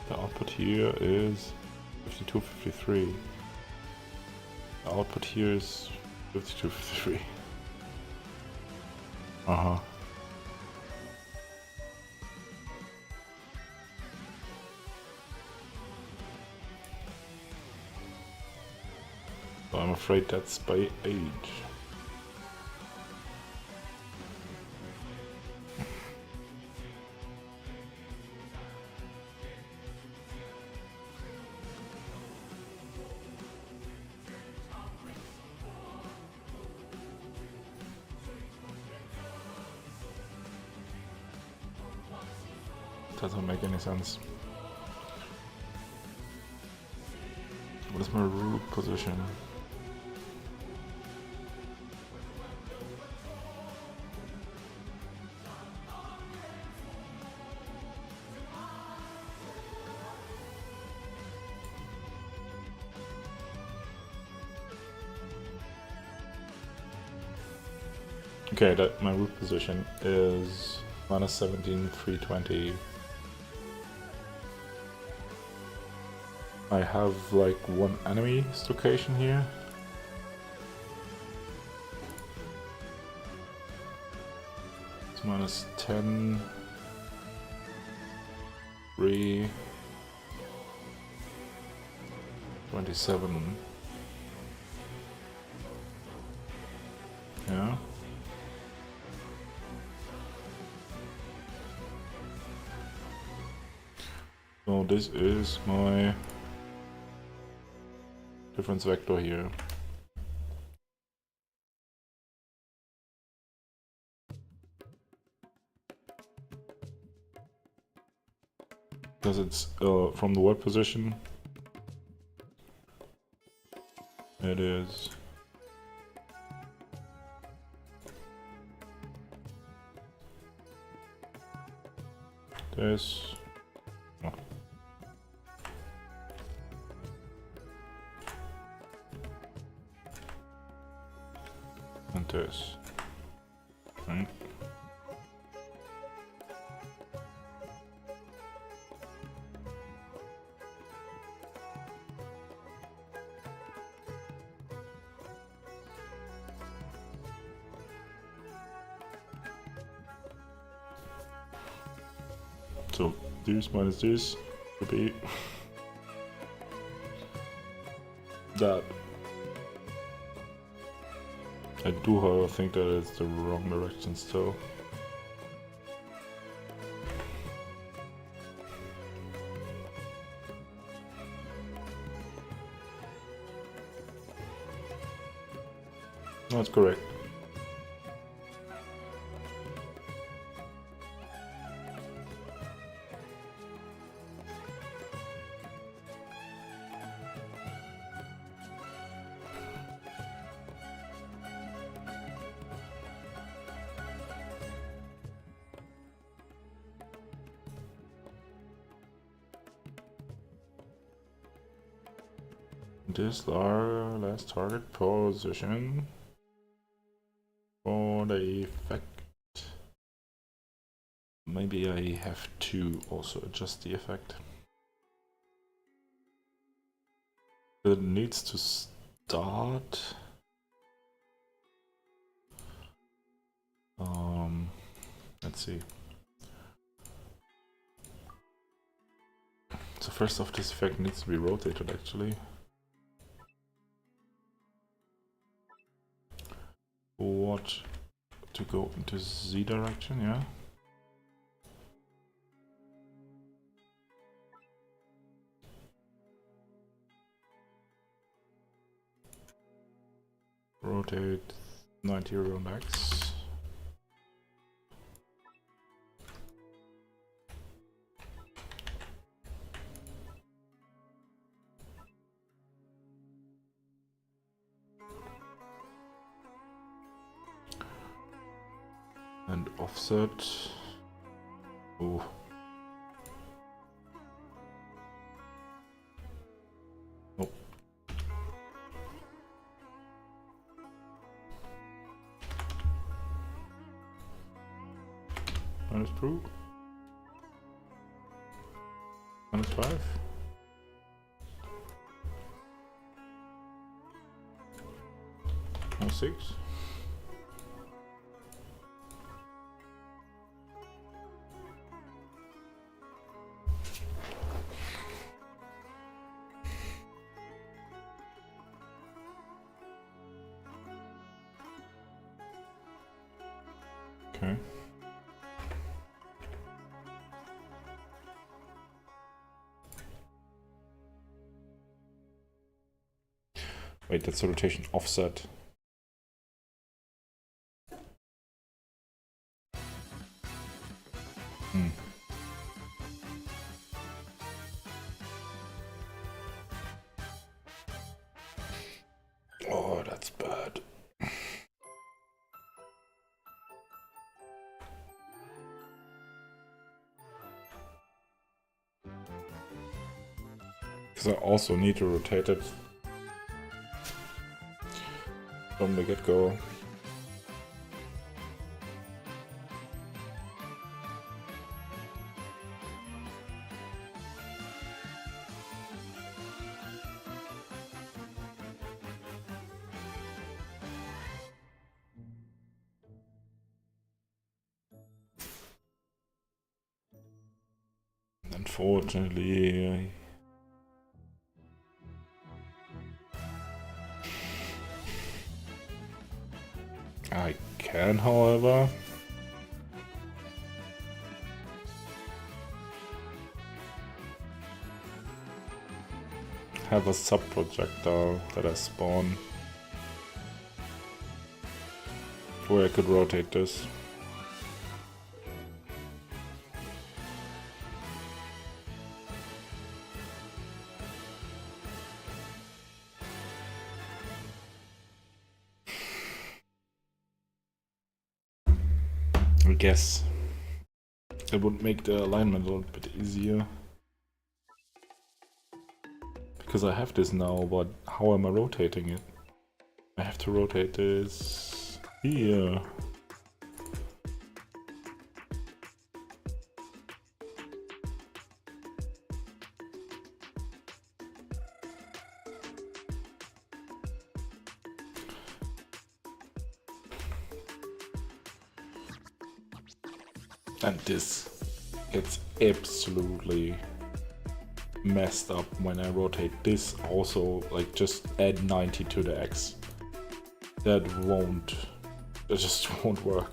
The output here is 5253. The output here is 5253. So I'm afraid that's by age. Doesn't make any sense. What is my root position? Okay, that my root position is -17, 320. I have like one enemy location here. It's -10, 3, 27. Yeah. So this is my difference vector here. Because it's from the world position. It is this. Oh. And this. Right. So this minus this would be that. I do, however, think that it's the wrong direction still. No, it's correct. This is our last target position for the effect. Maybe I have to also adjust the effect. It needs to start. Let's see. So first off, this effect needs to be rotated actually. What to go into Z direction, yeah. Rotate 90 around X. And offset. Oh. Nope. -2. -5. -6. Okay. Wait, that's the rotation offset. Oh, that's bad. Because I also need to rotate it from the get-go. Unfortunately, I can, however. Have a sub-projectile that I spawn where I could rotate this. I guess it would make the alignment a little bit easier. Because I have this now, but how am I rotating it? I have to rotate this here. And this gets absolutely messed up when I rotate this. Also, like, just add 90 to the X. That just won't work.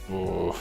Oh.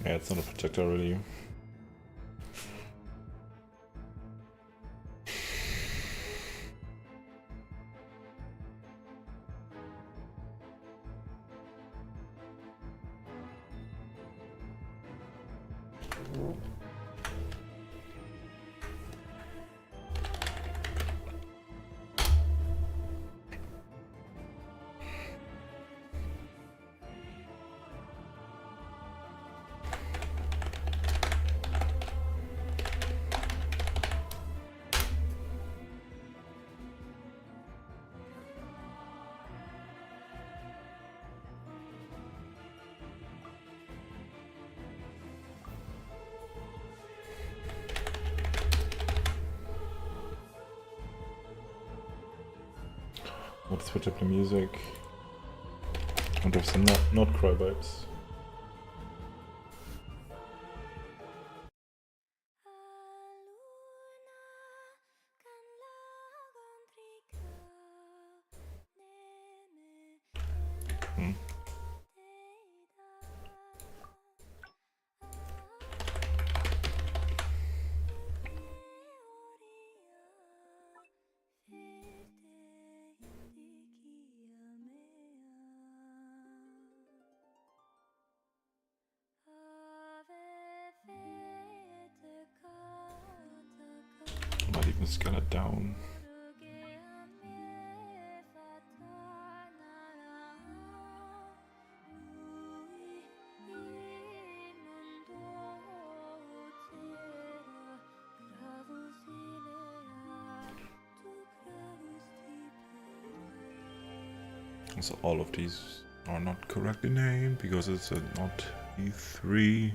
Yeah, it's not a projector really. Would switch up the music. And have some not cry vibes. Might even scale it down. So all of these are not correctly named because it's not E3.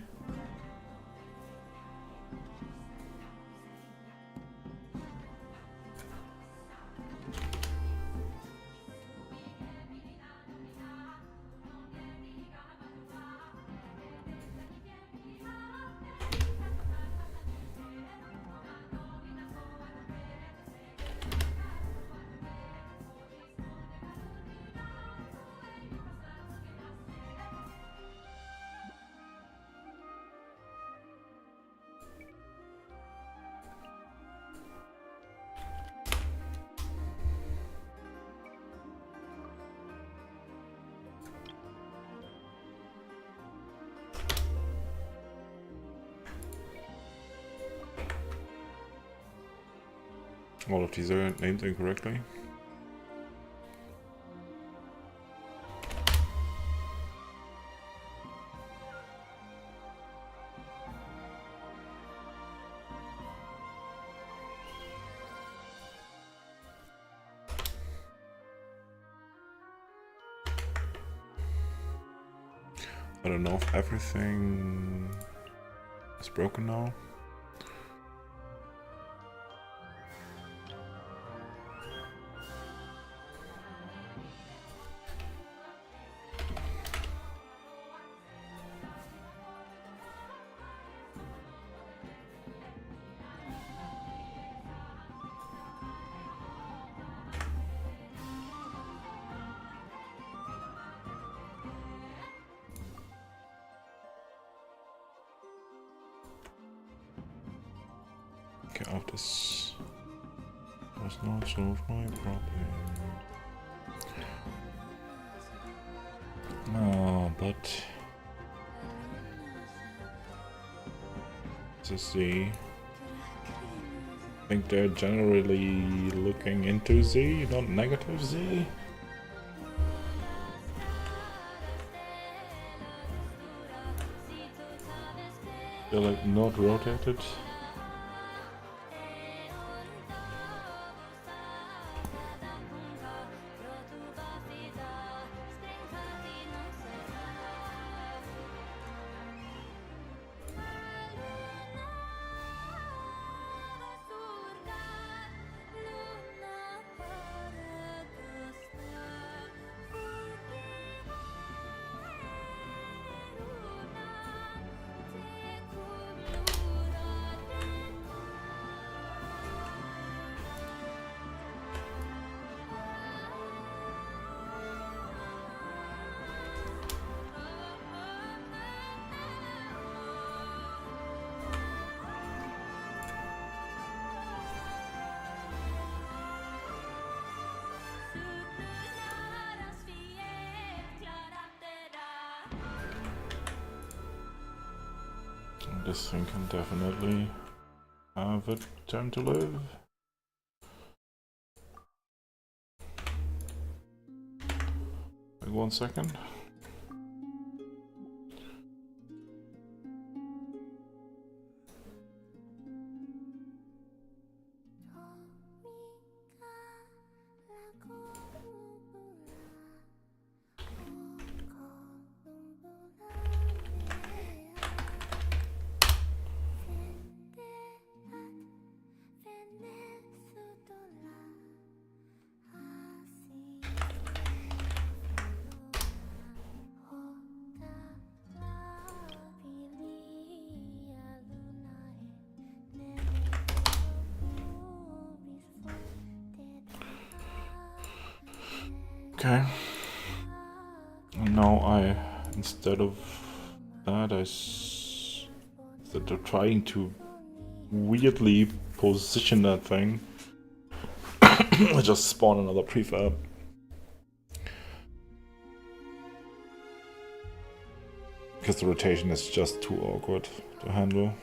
All of these are named incorrectly. I don't know if everything is broken now. Of this does not solve my problem. Oh, but this is Z. I think they're generally looking into Z, not negative Z. They're like not rotated. This thing can definitely have a time to live. Like 1 second. Okay. And now instead of that, instead of trying to weirdly position that thing, I just spawn another prefab. Because the rotation is just too awkward to handle.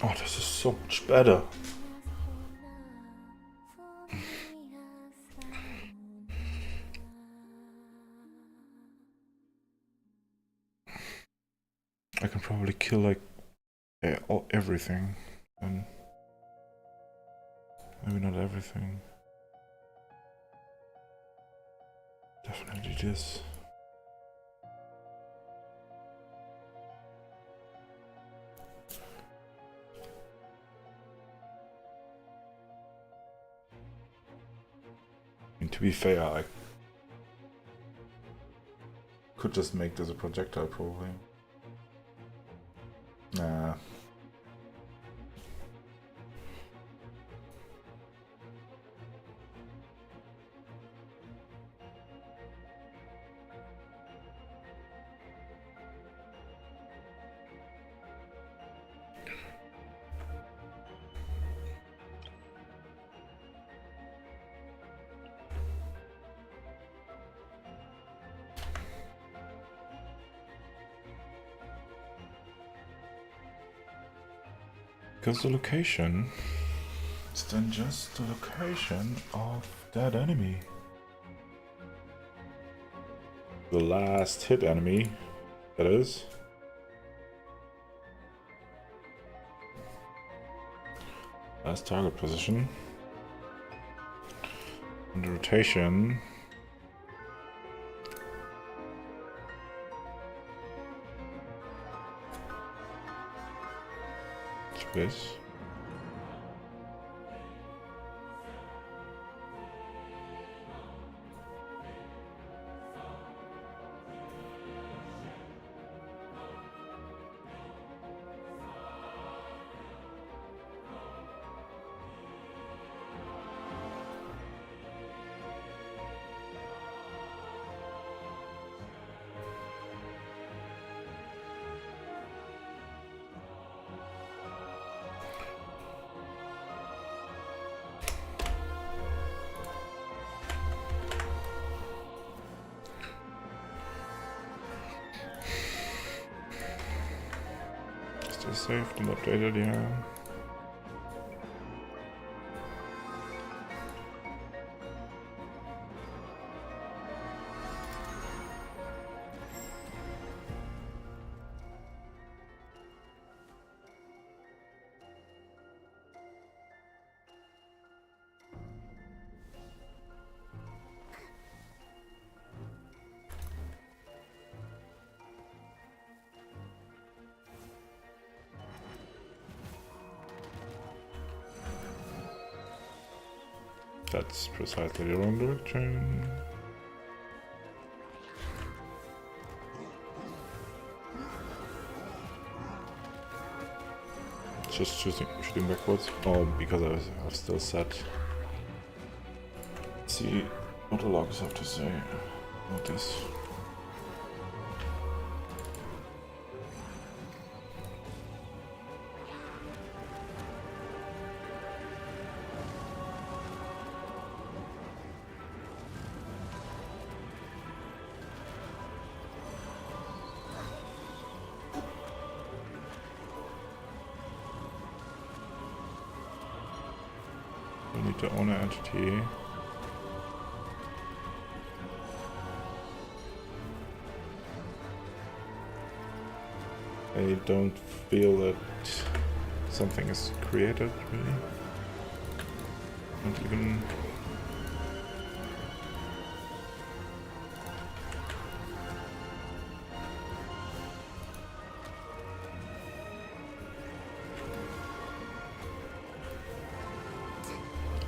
Oh, this is so much better. I can probably kill like everything, and maybe not everything. Definitely this. And to be fair, I could just make this a projectile probably. Nah. Because the location is then just the location of that enemy. The last hit enemy, that is. Last target position. And the rotation. Space. Still saved and updated, yeah. That's precisely the wrong direction. Just shooting backwards. Oh, because I've still set. Let's see what the logs have to say about this. We need the owner entity. I don't feel that something is created, really. Not even...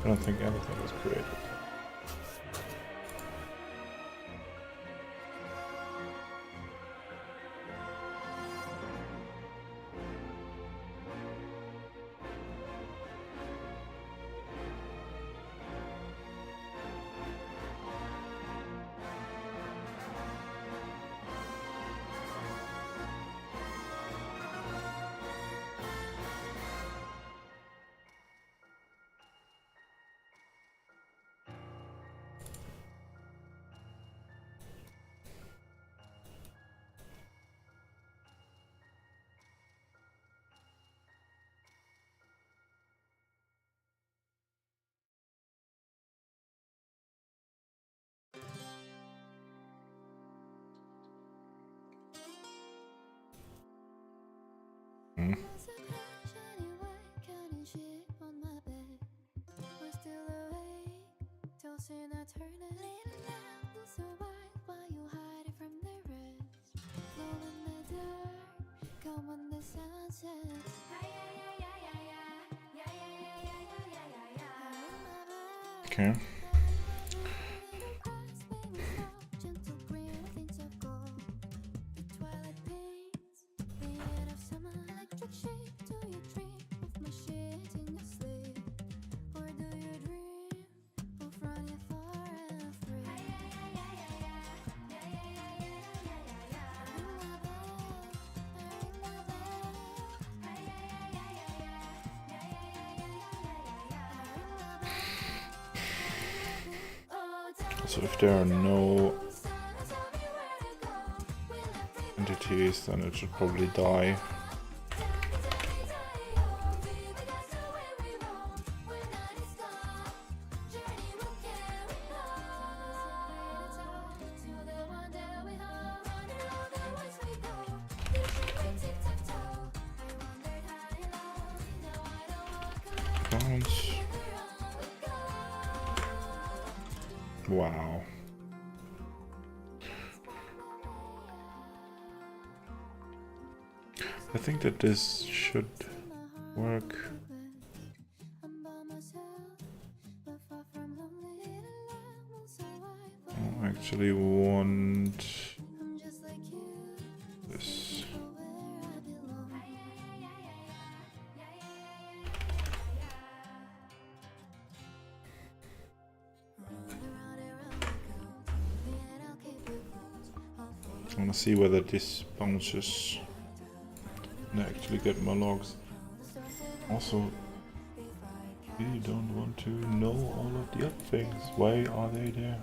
I don't think anything is created. Okay. So if there are no entities, then it should probably die. Bounce. Wow. I think that this should work. I actually want this. I want to see whether this bounces and I actually get more logs. Also, we don't want to know all of the other things. Why are they there?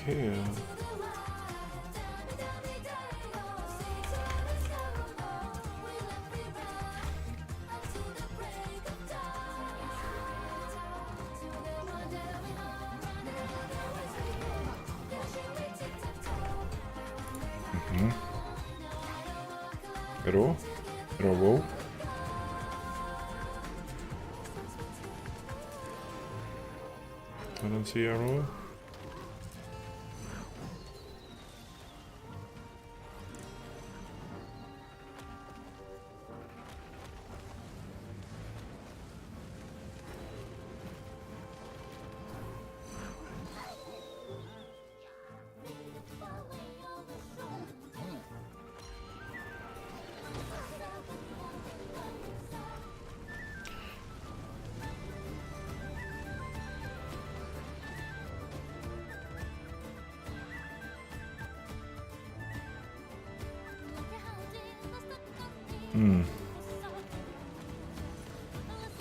Okay. Arrow? Arrow? I don't see arrow.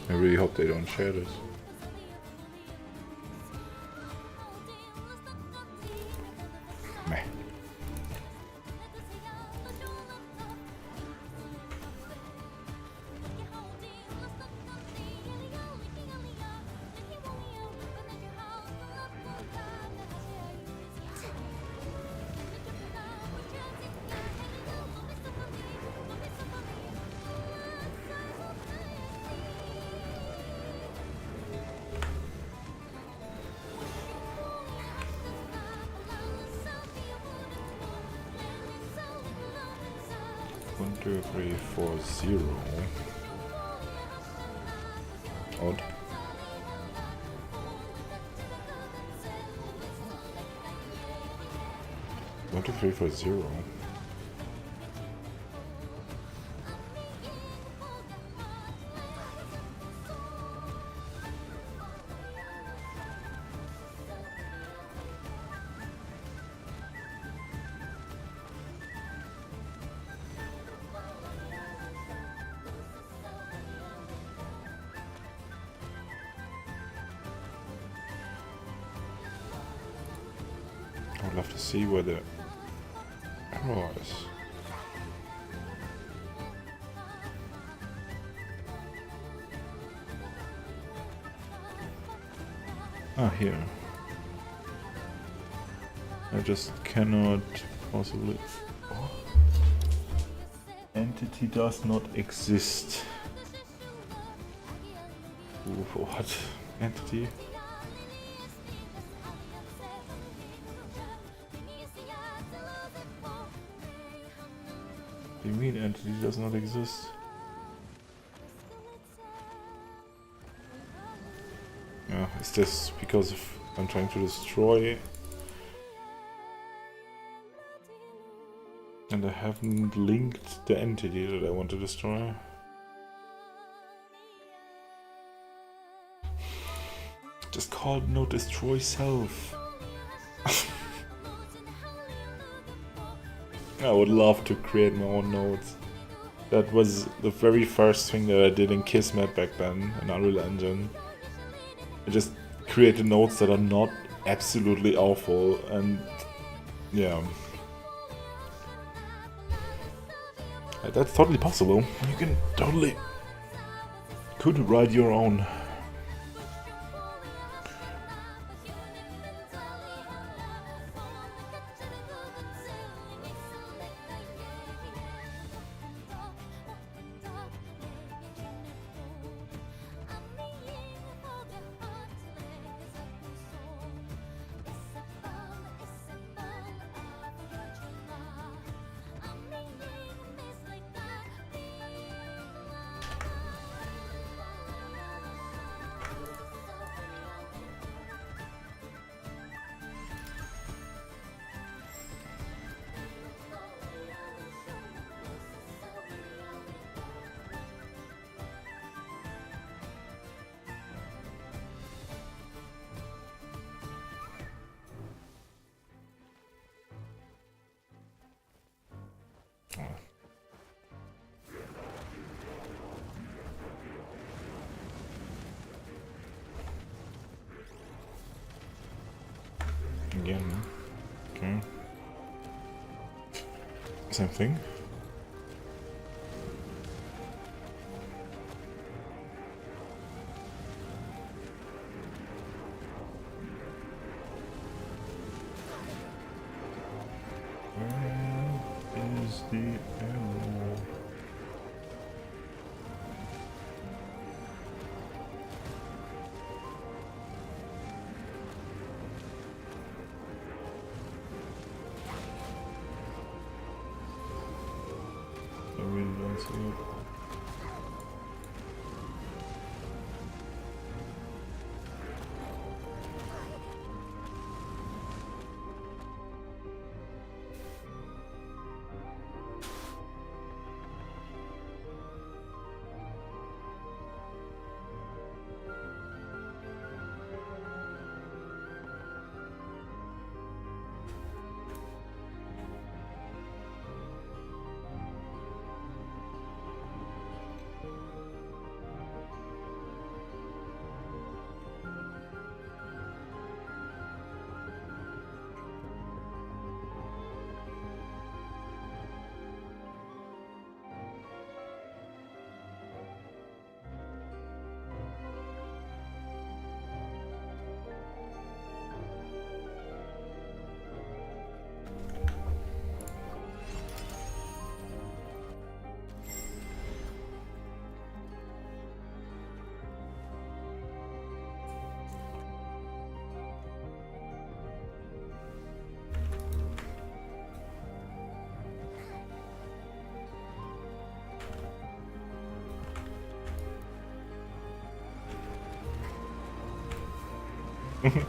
I really hope they don't share this. Meh. 1, 2, 3, 4, 0. Odd. 1, 2, 3, 4, 0. I would love to see where the arrow is. Ah, here. I just cannot possibly... Oh. Entity does not exist. Ooh, what? Entity? What do you mean entity does not exist? Yeah, is this because I'm trying to destroy and I haven't linked the entity that I want to destroy? Just called no destroy self. I would love to create my own nodes. That was the very first thing that I did in Kismet back then, in Unreal Engine. I just created nodes that are not absolutely awful, and yeah. That's totally possible. You can totally... could write your own. Again, okay. Same thing. Where is the arrow? I really don't see it. Okay.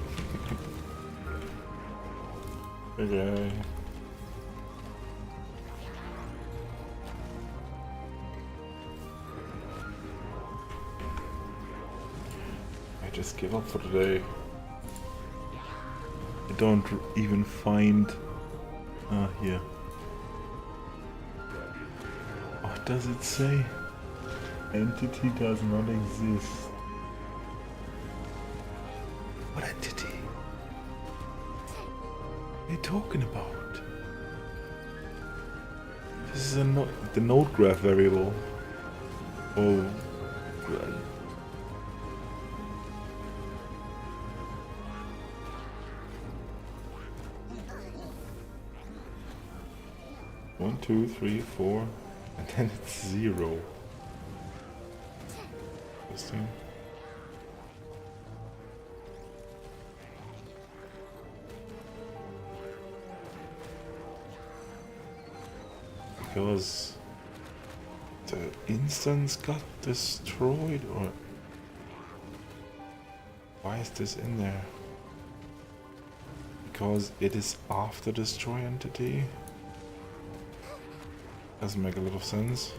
I just give up for today. I don't even find... here. What does it say? Entity does not exist. What entity? What are you talking about? This is the node graph variable. Oh, God. One, two, three, four, and then it's 0. Interesting. Because the instance got destroyed, or why is this in there? Because it is after destroy entity? Doesn't make a lot of sense.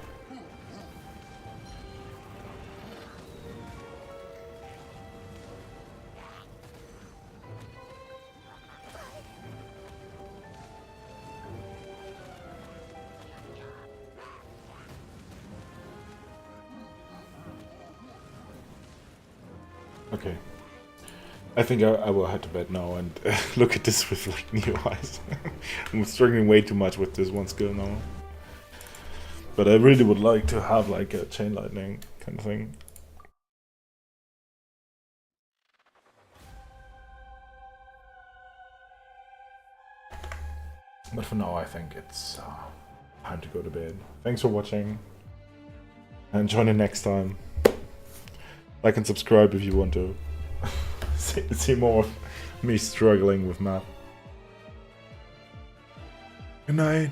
Okay. I think I will head to bed now and look at this with like new eyes. I'm struggling way too much with this one skill now. But I really would like to have like a chain lightning kind of thing. But for now I think it's time to go to bed. Thanks for watching. And join in next time. Like and subscribe if you want to see more of me struggling with math. Good night.